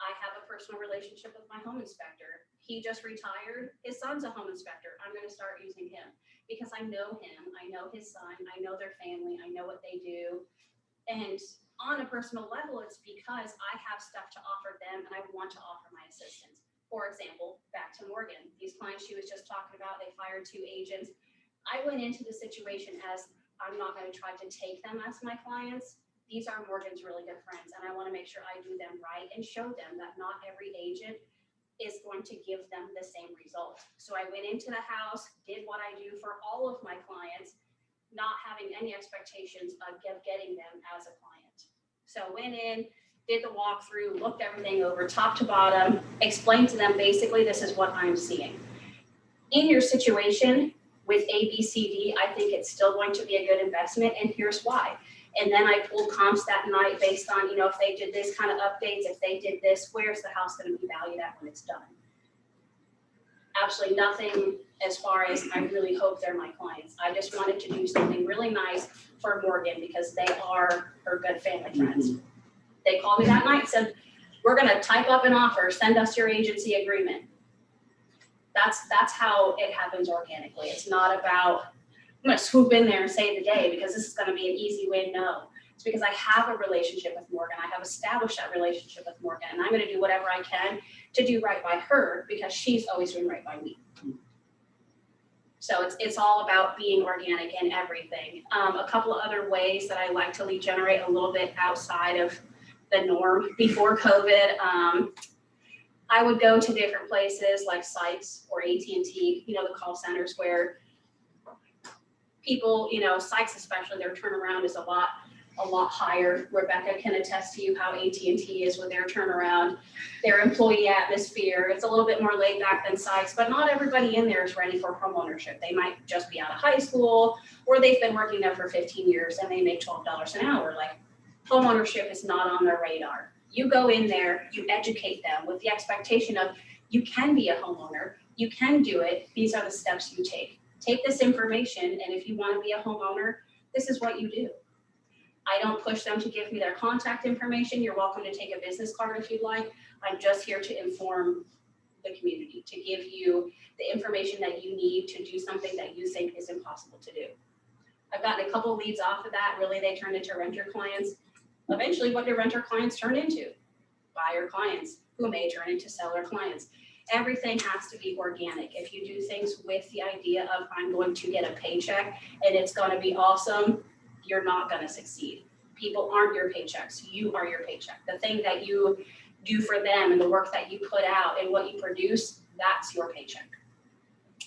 Speaker 6: I have a personal relationship with my home inspector. he just retired. His son's a home inspector. I'm gonna start using him because I know him, I know his son, I know their family, I know what they do. And on a personal level, it's because I have stuff to offer them and I want to offer my assistance. For example, back to Morgan, these clients she was just talking about, they fired 2 agents. I went into the situation as I'm not gonna try to take them as my clients. These are Morgan's really good friends and I wanna make sure I do them right and show them that not every agent is going to give them the same result. So I went into the house, did what I do for all of my clients, not having any expectations of getting them as a client. So went in, did the walkthrough, looked everything over top to bottom, explained to them basically this is what I'm seeing. In your situation with A, B, C, D, I think it's still going to be a good investment and here's why. And then I pulled comps that night based on, you know, if they did this kind of updates, if they did this, where's the house gonna be valued at when it's done? Absolutely nothing as far as I really hope they're my clients. I just wanted to do something really nice for Morgan because they are her good family friends. They called me that night and said, we're gonna type up an offer, send us your agency agreement. That's how it happens organically. It's not about, I'm gonna swoop in there and save the day because this is gonna be an easy win. No, it's because I have a relationship with Morgan. I have established that relationship with Morgan and I'm gonna do whatever I can to do right by her because she's always doing right by me. So it's all about being organic in everything. A couple of other ways that I like to lead generate a little bit outside of the norm before COVID. I would go to different places like Sykes or AT&T, you know, the call centers where people, you know, Sykes especially, their turnaround is a lot higher. Rebecca can attest to you how AT&T is with their turnaround, their employee atmosphere. It's a little bit more laid back than Sykes, but not everybody in there is ready for home ownership. They might just be out of high school or they've been working there for 15 years and they make $12 an hour. Like home ownership is not on their radar. You go in there, you educate them with the expectation of you can be a homeowner, you can do it. These are the steps you take. Take this information and if you want to be a homeowner, this is what you do. I don't push them to give me their contact information. You're welcome to take a business card if you'd like. I'm just here to inform the community, to give you the information that you need to do something that you think is impossible to do. I've gotten a couple leads off of that. Really, they turned into renter clients. Eventually, what do renter clients turn into? Buyer clients, who may turn into seller clients. Everything has to be organic. If you do things with the idea of I'm going to get a paycheck and it's going to be awesome, you're not going to succeed. People aren't your paychecks. You are your paycheck. The thing that you do for them and the work that you put out and what you produce, that's your paycheck,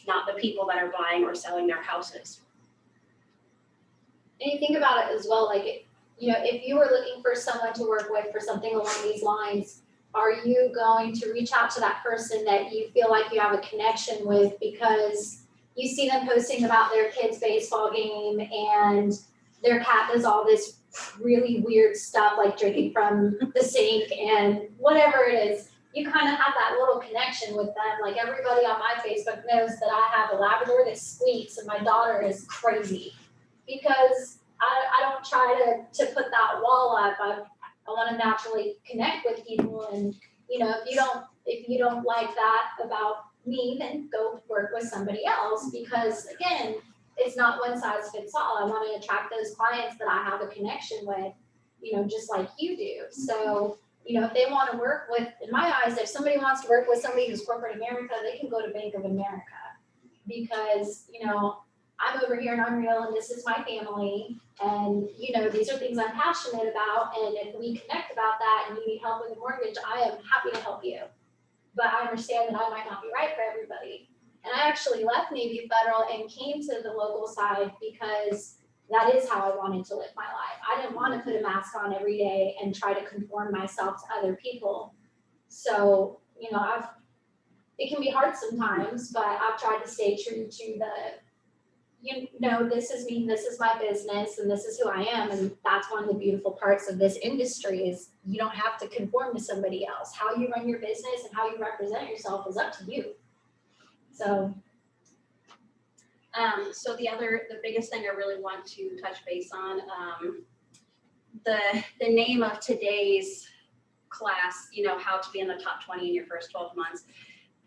Speaker 6: not the people that are buying or selling their houses.
Speaker 4: And you think about it as well, like, you know, if you were looking for someone to work with for something along these lines, are you going to reach out to that person that you feel like you have a connection with because you see them posting about their kid's baseball game and their cat does all this really weird stuff like drinking from the sink and whatever it is, you kind of have that little connection with them. Like everybody on my Facebook knows that I have a Labrador that squeaks and my daughter is crazy because I don't try to put that wall up. I want to naturally connect with people and, you know, if you don't like that about me, then go work with somebody else because again, it's not one size fits all. I want to attract those clients that I have a connection with, you know, just like you do. So, you know, if they want to work with, in my eyes, if somebody wants to work with somebody who's corporate America, they can go to Bank of America because, you know, I'm over here in Unreal and this is my family and, you know, these are things I'm passionate about and if we connect about that and you need help with a mortgage, I am happy to help you. But I understand that I might not be right for everybody. And I actually left Navy Federal and came to the local side because that is how I wanted to live my life. I didn't want to put a mask on every day and try to conform myself to other people. So, you know, it can be hard sometimes, but I've tried to stay true to you know, this is me, this is my business, and this is who I am. And that's one of the beautiful parts of this industry is you don't have to conform to somebody else. How you run your business and how you represent yourself is up to you. So
Speaker 6: the biggest thing I really want to touch base on, the name of today's class, you know, how to be in the top 20 in your first 12 months.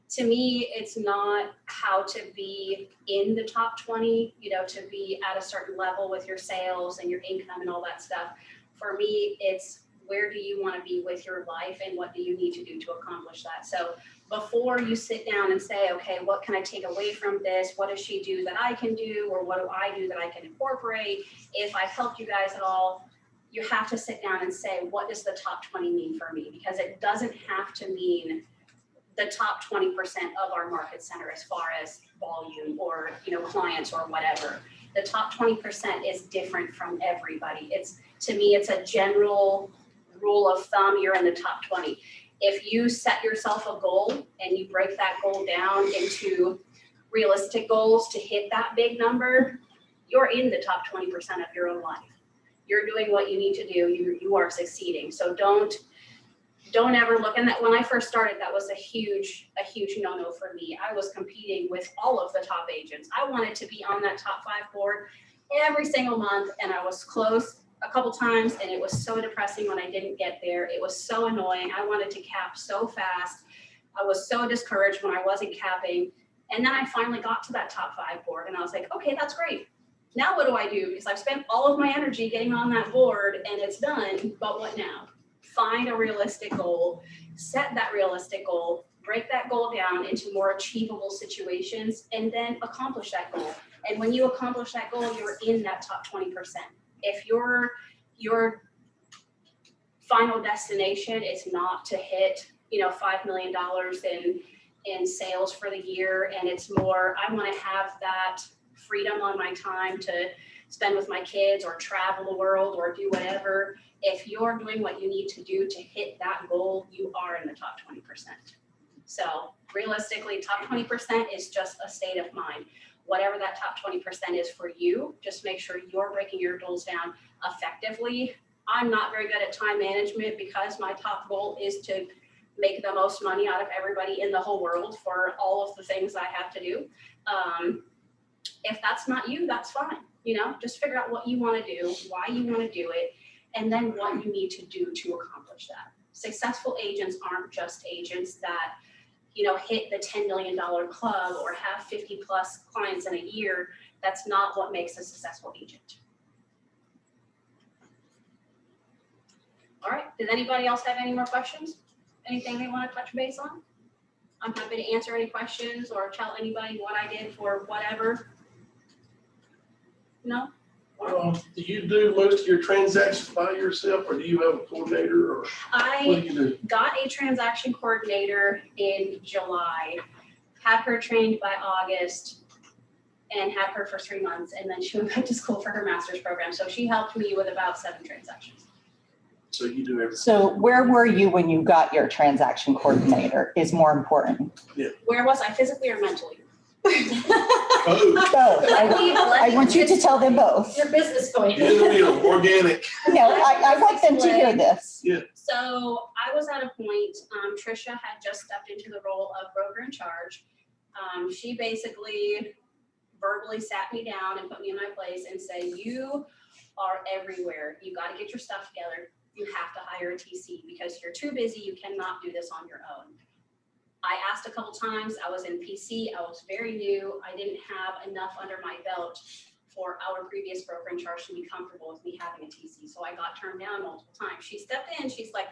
Speaker 6: to me, it's not how to be in the top 20, you know, to be at a certain level with your sales and your income and all that stuff. For me, it's where do you want to be with your life and what do you need to do to accomplish that? So before you sit down and say, okay, what can I take away from this? What does she do that I can do? Or what do I do that I can incorporate? If I've helped you guys at all, you have to sit down and say, what does the top 20 mean for me? Because it doesn't have to mean the top 20% of our market center as far as volume or, you know, clients or whatever. The top 20% is different from everybody. To me, it's a general rule of thumb, you're in the top 20. If you set yourself a goal and you break that goal down into realistic goals to hit that big number, you're in the top 20% of your own life. You're doing what you need to do. You are succeeding. So don't ever look. And that when I first started, that was a huge no-no for me. I was competing with all of the top agents. I wanted to be on that top 5 board every single month, and I was close a couple times, and it was so depressing when I didn't get there. It was so annoying. I wanted to cap so fast. I was so discouraged when I wasn't capping. And then I finally got to that top 5 board, and I was like, okay, that's great. Now what do I do? Because I've spent all of my energy getting on that board and it's done, but what now? Find a realistic goal, set that realistic goal, break that goal down into more achievable situations, and then accomplish that goal. And when you accomplish that goal, you're in that top 20%. If your final destination is not to hit, you know, $5 million in sales for the year, and it's more, I want to have that freedom on my time to spend with my kids or travel the world or do whatever. If you're doing what you need to do to hit that goal, you are in the top 20%. So realistically, top 20% is just a state of mind. Whatever that top 20% is for you, just make sure you're breaking your goals down effectively. I'm not very good at time management because my top goal is to make the most money out of everybody in the whole world for all of the things I have to do. If that's not you, that's fine. You know, just figure out what you want to do, why you want to do it, and then what you need to do to accomplish that. Successful agents aren't just agents that, you know, hit the $10 million club or have 50 plus clients in a year. That's not what makes a successful agent. All right, does anybody else have any more questions? Anything they want to touch base on? I'm happy to answer any questions or tell anybody what I did for whatever. No?
Speaker 10: Do you do most of your transactions by yourself, or do you have a coordinator, or what do you do?
Speaker 6: Got a transaction coordinator in July, had her trained by August, and had her for 3 months, and then she went back to school for her master's program. So she helped me with about 7 transactions.
Speaker 10: So you do everything.
Speaker 7: So where were you when you got your transaction coordinator is more important.
Speaker 6: Where was I, physically or mentally?
Speaker 10: Oh,
Speaker 7: Both. I want you to tell them both.
Speaker 4: Your business going.
Speaker 10: get in the middle, organic.
Speaker 7: No, I want them to hear this.
Speaker 6: So I was at a point, Trisha had just stepped into the role of broker in charge. She basically verbally sat me down and put me in my place and said, you are everywhere. You got to get your stuff together. You have to hire a TC because you're too busy. You cannot do this on your own. I asked a couple times. I was in PC. I was very new. I didn't have enough under my belt for our previous broker in charge to be comfortable with me having a TC. So I got turned down multiple times. She stepped in. She's like,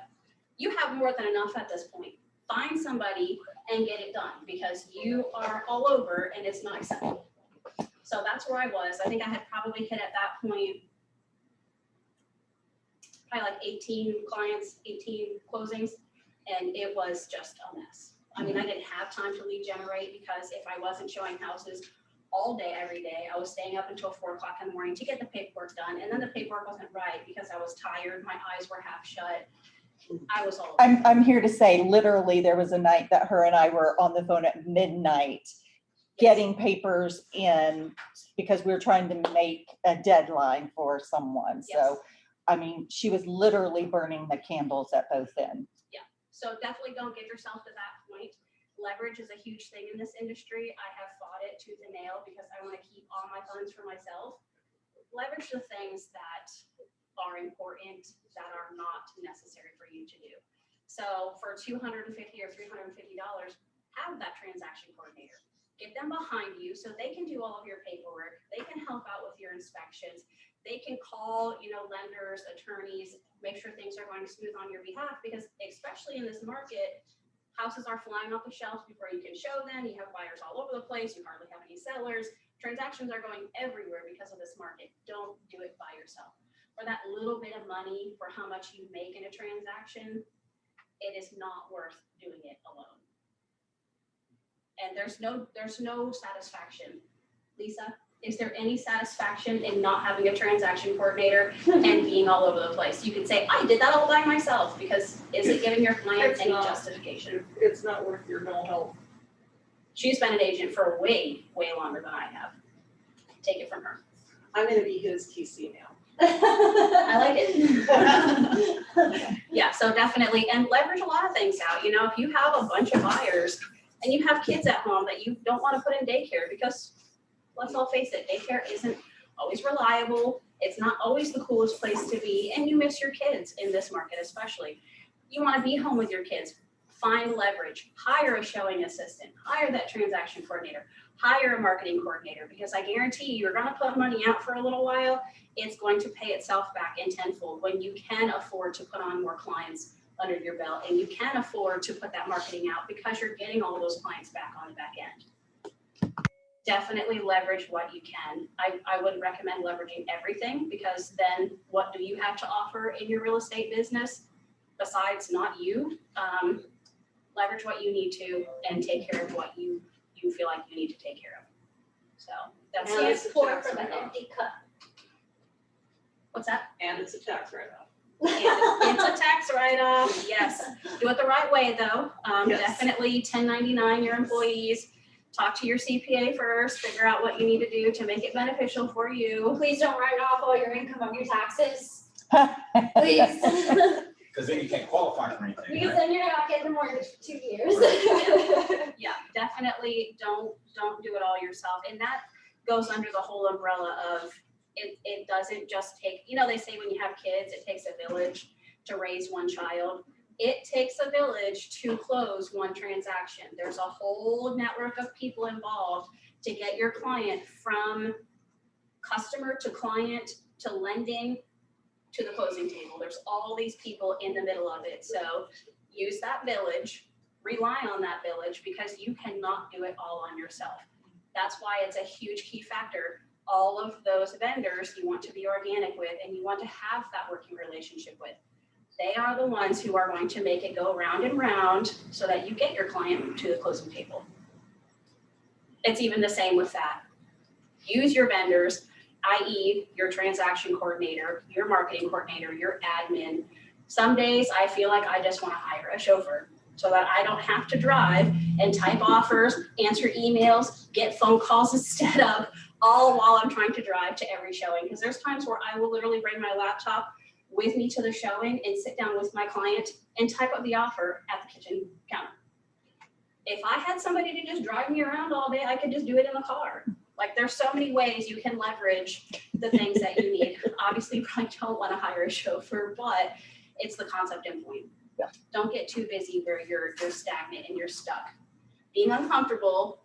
Speaker 6: you have more than enough at this point. Find somebody and get it done because you are all over and it's not acceptable. So that's where I was. I think I had probably hit at that point probably like 18 clients, 18 closings, and it was just a mess. I mean, I didn't have time to lead generate because if I wasn't showing houses all day, every day, I was staying up until 4 o'clock in the morning to get the paperwork done. And then the paperwork wasn't right because I was tired. My eyes were half shut. I was all over.
Speaker 7: I'm here to say, literally, there was a night that her and I were on the phone at midnight getting papers in because we were trying to make a deadline for someone.
Speaker 6: Yes.
Speaker 7: So, I mean, she was literally burning the candles at both ends.
Speaker 6: So definitely don't get yourself to that point. Leverage is a huge thing in this industry. I have fought it tooth and nail because I want to keep all my funds for myself. Leverage the things that are important that are not necessary for you to do. So for $250 or $350, have that transaction get them behind you so they can do all of your paperwork. They can help out with your inspections. They can call, lenders, attorneys, make sure things are going smooth on your behalf, because especially in this market, houses are flying off the shelves before you can show them. You have buyers all over the place. You hardly have any sellers. Transactions are going everywhere because of this market. Don't do it by yourself. For that little bit of money, for how much you make in a transaction, it is not worth doing it alone. And there's no satisfaction. Lisa, is there any satisfaction in not having a transaction coordinator and being all over the place? You could say, I did that all by myself, because is it giving your client
Speaker 11: It's
Speaker 6: any
Speaker 11: not.
Speaker 6: justification?
Speaker 11: It's not worth your mental health.
Speaker 6: She's been an agent for way, way longer than I have. Take it from her.
Speaker 11: I'm gonna be his TC now.
Speaker 6: I like it. Yeah, so definitely, and leverage a lot of things out. If you have a bunch of buyers and you have kids at home that you don't want to put in daycare, because let's all face it, daycare isn't always reliable. It's not always the coolest place to be, and you miss your kids in this market especially. You want to be home with your kids. Find leverage, hire a showing assistant, hire that transaction coordinator, hire a marketing coordinator, because I guarantee you're going to put money out for a little while. It's going to pay itself back in tenfold when you can afford to put on more clients under your belt, and you can afford to put that marketing out because you're getting all of those clients back on the back end. Definitely leverage what you can. I wouldn't recommend leveraging everything, because then what do you have to offer in your real estate business besides not you? Leverage what you need to and take care of what you feel like you need to take care of. So that's
Speaker 11: And
Speaker 4: So
Speaker 11: it's a
Speaker 4: support
Speaker 11: tax
Speaker 4: for the
Speaker 11: write-off.
Speaker 4: empty cup.
Speaker 6: what's that?
Speaker 11: And it's a tax write-off.
Speaker 6: It's a tax write-off, yes. Do it the right way, though.
Speaker 11: Yes.
Speaker 6: Definitely 1099 your employees. Talk to your CPA first, figure out what you need to do to make it beneficial for you.
Speaker 4: Please don't write off all your income on your taxes. Please.
Speaker 5: Because then you can't qualify for anything.
Speaker 4: Because
Speaker 5: right?
Speaker 4: then you're not getting the mortgage for 2 years.
Speaker 6: Yeah, definitely don't do it all yourself. And that goes under the whole umbrella of it doesn't just take, they say when you have kids, it takes a village to raise one child. It takes a village to close one transaction. There's a whole network of people involved to get your client from customer to client to lending to the closing table. There's all these people in the middle of it. So use that village, rely on that village, because you cannot do it all on yourself. That's why it's a huge key factor. All of those vendors you want to be organic with and you want to have that working relationship with. They are the ones who are going to make it go round and round so that you get your client to the closing table. It's even the same with that. Use your vendors, i.e. your transaction coordinator, your marketing coordinator, your admin. Some days I feel like I just want to hire a chauffeur so that I don't have to drive and type offers, answer emails, get phone calls instead of, all while I'm trying to drive to every showing. Because there's times where I will literally bring my laptop with me to the showing and sit down with my client and type up the offer at the kitchen counter. If I had somebody to just drive me around all day, I could just do it in the car. Like, there's so many ways you can leverage the things that you need. Obviously, you probably don't want to hire a chauffeur, but it's the concept and point.
Speaker 7: Yeah.
Speaker 6: Don't get too busy where you're stagnant and you're stuck. Being uncomfortable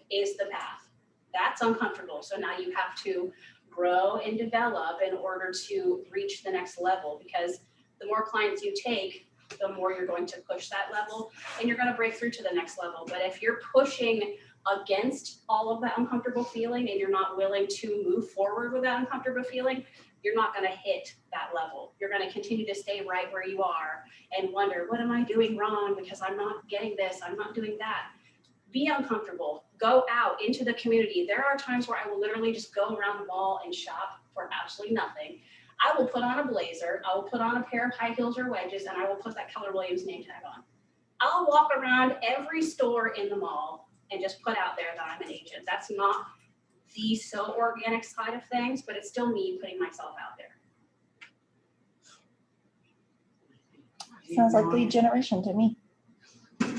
Speaker 6: is the path. That's uncomfortable. So now you have to grow and develop in order to reach the next level, because the more clients you take, the more you're going to push that level and you're going to break through to the next level. But if you're pushing against all of that uncomfortable feeling and you're not willing to move forward with that uncomfortable feeling, you're not going to hit that level. You're going to continue to stay right where you are and wonder, what am I doing wrong? Because I'm not getting this, I'm not doing that. Be uncomfortable. Go out into the community. There are times where I will literally just go around the mall and shop for absolutely nothing. I will put on a blazer, I will put on a pair of high heels or wedges, and I will put that Keller Williams name tag on. I'll walk around every store in the mall and just put out there that I'm an agent. That's not the so organic side of things, but it's still me putting myself out there.
Speaker 7: Sounds like lead generation to me.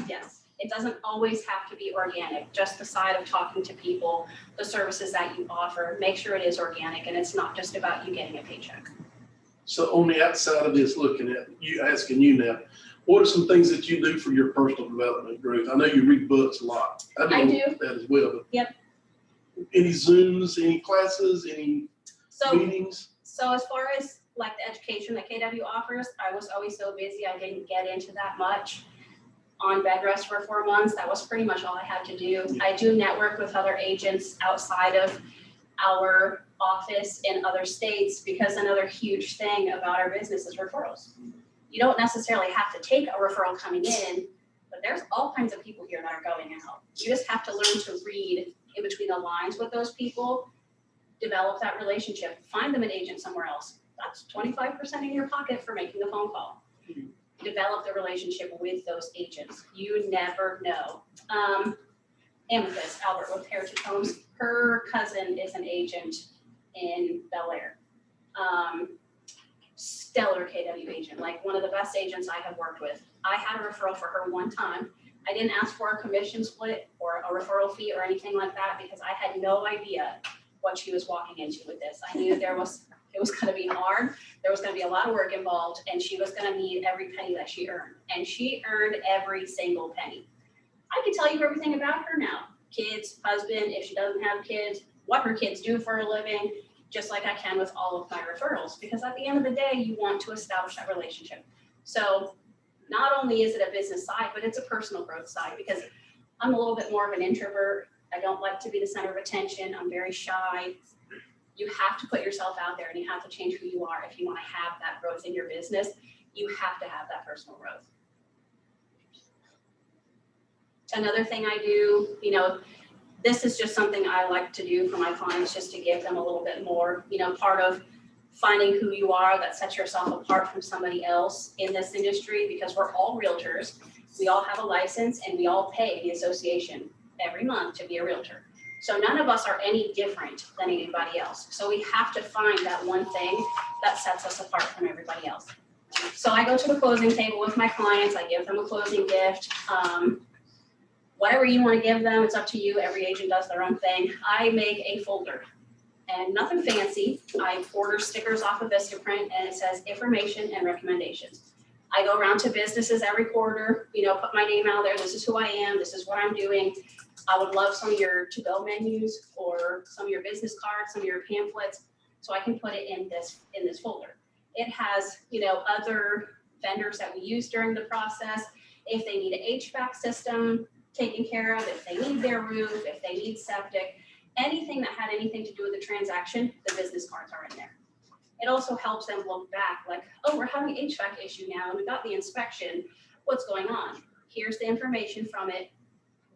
Speaker 6: Yes. It doesn't always have to be organic, just the side of talking to people, the services that you offer, make sure it is organic and it's not just about you getting a paycheck.
Speaker 10: So on the outside of this, looking at you, asking you now, What are some things that you do for your personal development growth? I know you read books a lot.
Speaker 6: I do.
Speaker 10: That as well. But
Speaker 6: Yep.
Speaker 10: Any Zooms, any classes, any
Speaker 6: So,
Speaker 10: meetings?
Speaker 6: so as far as like the education that KW offers, I was always so busy, I didn't get into that much. On bed rest for 4 months, that was pretty much all I had to do. I do network with other agents outside of our office in other states, because another huge thing about our business is referrals. You don't necessarily have to take a referral coming in, but there's all kinds of people here that are going out. You just have to learn to read in between the lines with those people, develop that relationship, find them an agent somewhere else. That's 25% in your pocket for making the phone call. Develop the relationship with those agents. You never know. Amethyst Albert with Heritage Homes, her cousin is an agent in Bel Air. Stellar KW agent, like one of the best agents I have worked with. I had a referral for her one time. I didn't ask for a commission split or a referral fee or anything like that, because I had no idea what she was walking into with this. I knew it was gonna be hard, there was gonna be a lot of work involved, and she was gonna need every penny that she earned. And she earned every single penny. I could tell you everything about her now. Kids, husband, if she doesn't have kids, what her kids do for a living, just like I can with all of my referrals. Because at the end of the day, you want to establish that relationship. So not only is it a business side, but it's a personal growth side, because I'm a little bit more of an introvert. I don't like to be the center of attention. I'm very shy. You have to put yourself out there, and you have to change who you are if you want to have that growth in your business. You have to have that personal growth. Another thing I do, this is just something I like to do for my clients, just to give them a little bit more, part of finding who you are that sets yourself apart from somebody else in this industry, because we're all realtors. We all have a license, and we all pay the association every month to be a realtor. So none of us are any different than anybody else. So we have to find that one thing that sets us apart from everybody else. So I go to the closing table with my clients. I give them a closing gift. Whatever you want to give them, it's up to you. Every agent does their own thing. I make a folder, and nothing fancy. I order stickers off of Vistaprint, and it says information and recommendations. I go around to businesses every quarter, put my name out there. This is who I am. This is what I'm doing. I would love some of your to-go menus, or some of your business cards, some of your pamphlets, so I can put it in this folder. It has, other vendors that we use during the process. If they need an HVAC system taken care of, if they need their roof, if they need septic, anything that had anything to do with the transaction, the business cards are in there. It also helps them look back, like, oh, we're having an HVAC issue now, and we got the inspection. What's going on? Here's the information from it.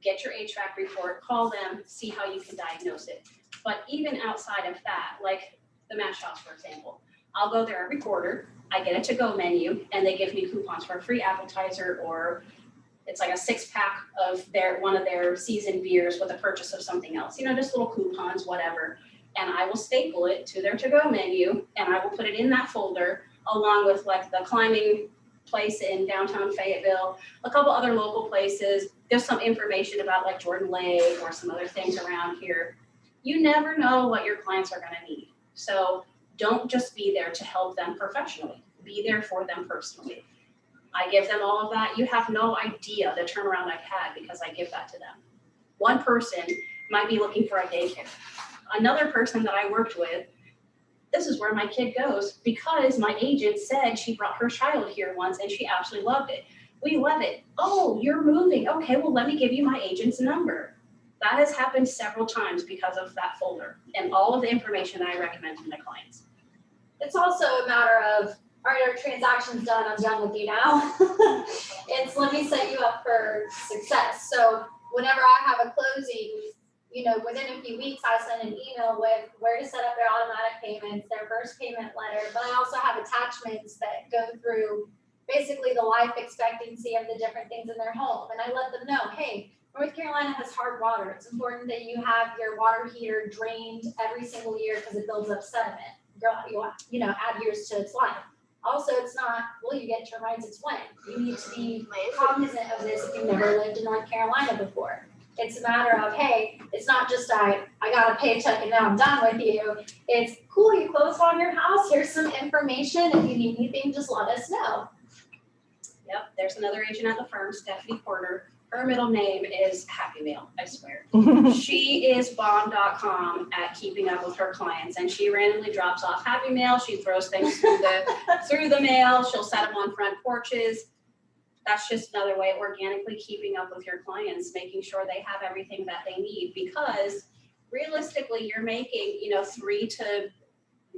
Speaker 6: Get your HVAC report, call them, see how you can diagnose it. But even outside of that, like the match house, for example, I'll go there every quarter. I get a to-go menu, and they give me coupons for a free appetizer, or it's like a 6-pack of one of their seasoned beers with a purchase of something else. Just little coupons, whatever. And I will staple it to their to-go menu, and I will put it in that folder, along with like the climbing place in downtown Fayetteville, a couple other local places. There's some information about like Jordan Lake or some other things around here. You never know what your clients are gonna need. So don't just be there to help them professionally. Be there for them personally. I give them all of that. You have no idea the turnaround I've had because I give that to them. One person might be looking for a daycare. Another person that I worked with, this is where my kid goes because my agent said she brought her child here once and she absolutely loved it. We love it. Oh, you're moving. Okay, well, let me give you my agent's number. That has happened several times because of that folder and all of the information that I recommend to my clients.
Speaker 4: It's also a matter of, all right, our transaction's done, I'm done with you now. It's let me set you up for success. So whenever I have a closing, within a few weeks, I send an email with where to set up their automatic payments, their first payment letter, but I also have attachments that go through basically the life expectancy of the different things in their home. And I let them know, hey, North Carolina has hard water. It's important that you have your water heater drained every single year because it builds up sediment. Add years to its life. Also, it's not, will you get termites? It's when. You need to be cognizant of this if you've never lived in North Carolina before. It's a matter of, hey, it's not just I got a paycheck and now I'm done with you. It's cool, you closed on your house. Here's some information. If you need anything, just let us know.
Speaker 6: Yep, there's another agent at the firm, Stephanie Porter. Her middle name is Happy Mail, I swear. She is bomb.com at keeping up with her clients, and she randomly drops off Happy Mail. She throws things through the mail. She'll set them on front porches. That's just another way of organically keeping up with your clients, making sure they have everything that they need, because realistically, you're making, $3,000 to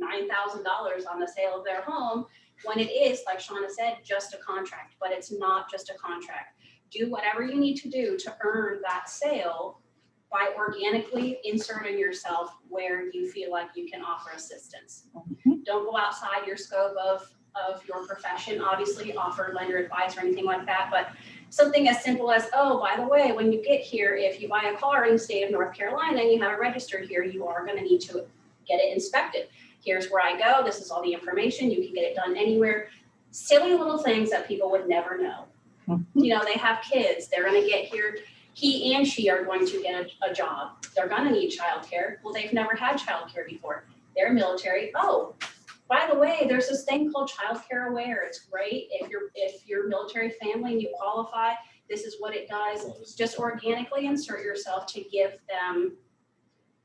Speaker 6: $9,000 on the sale of their home, when it is, like Shauna said, just a contract, but it's not just a contract. Do whatever you need to do to earn that sale by organically inserting yourself where you feel like you can offer assistance. Don't go outside your scope of your profession, obviously offer lender advice or anything like that, but something as simple as, oh, by the way, when you get here, if you buy a car in the state of North Carolina and you have it registered here, you are going to need to get it inspected. Here's where I go. This is all the information. You can get it done anywhere. Silly little things that people would never know. They have kids. They're going to get here. He and she are going to get a job. They're going to need childcare. Well, they've never had childcare before. They're military. Oh, by the way, there's this thing called Childcare Aware. It's great if you're a military family and you qualify. This is what it does. Just organically insert yourself to give them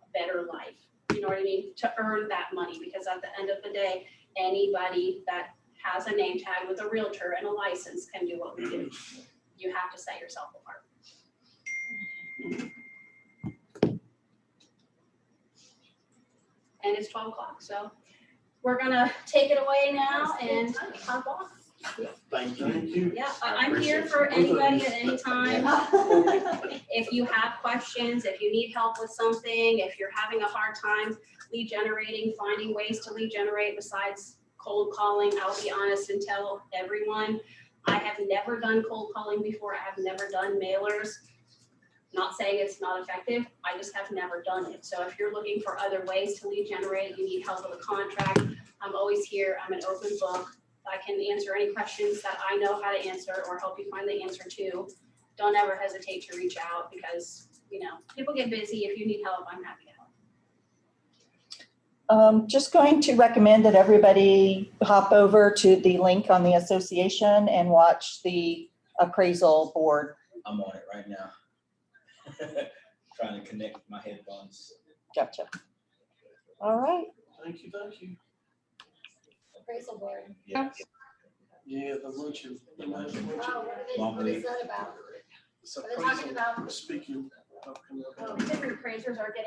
Speaker 6: a better life. You know what I mean? To earn that money, because at the end of the day, anybody that has a name tag with a realtor and a license can do what we do. You have to set yourself apart. And it's 12 o'clock, so we're gonna take it away now and hop off.
Speaker 10: Thank you.
Speaker 6: Yeah, I'm here for anybody at any time. If you have questions, if you need help with something, if you're having a hard time lead generating, finding ways to lead generate besides cold calling, I'll be honest and tell everyone, I have never done cold calling before. I have never done mailers. Not saying it's not effective, I just have never done it. So if you're looking for other ways to lead generate, you need help with a contract, I'm always here. I'm an open book. I can answer any questions that I know how to answer or help you find the answer to. Don't ever hesitate to reach out, because, people get busy. If you need help, I'm happy to help.
Speaker 7: Just going to recommend that everybody hop over to the link on the association and watch the appraisal board.
Speaker 5: I'm on it right now. Trying to connect my headphones.
Speaker 7: Gotcha. All right.
Speaker 10: Thank you.
Speaker 4: Appraisal board.
Speaker 5: Yeah.
Speaker 10: Yeah, the luncheon.
Speaker 4: Oh, what is that about?
Speaker 10: It's
Speaker 4: Are they talking
Speaker 10: appraisal.
Speaker 4: about,
Speaker 10: Speaking.
Speaker 4: different appraisers are getting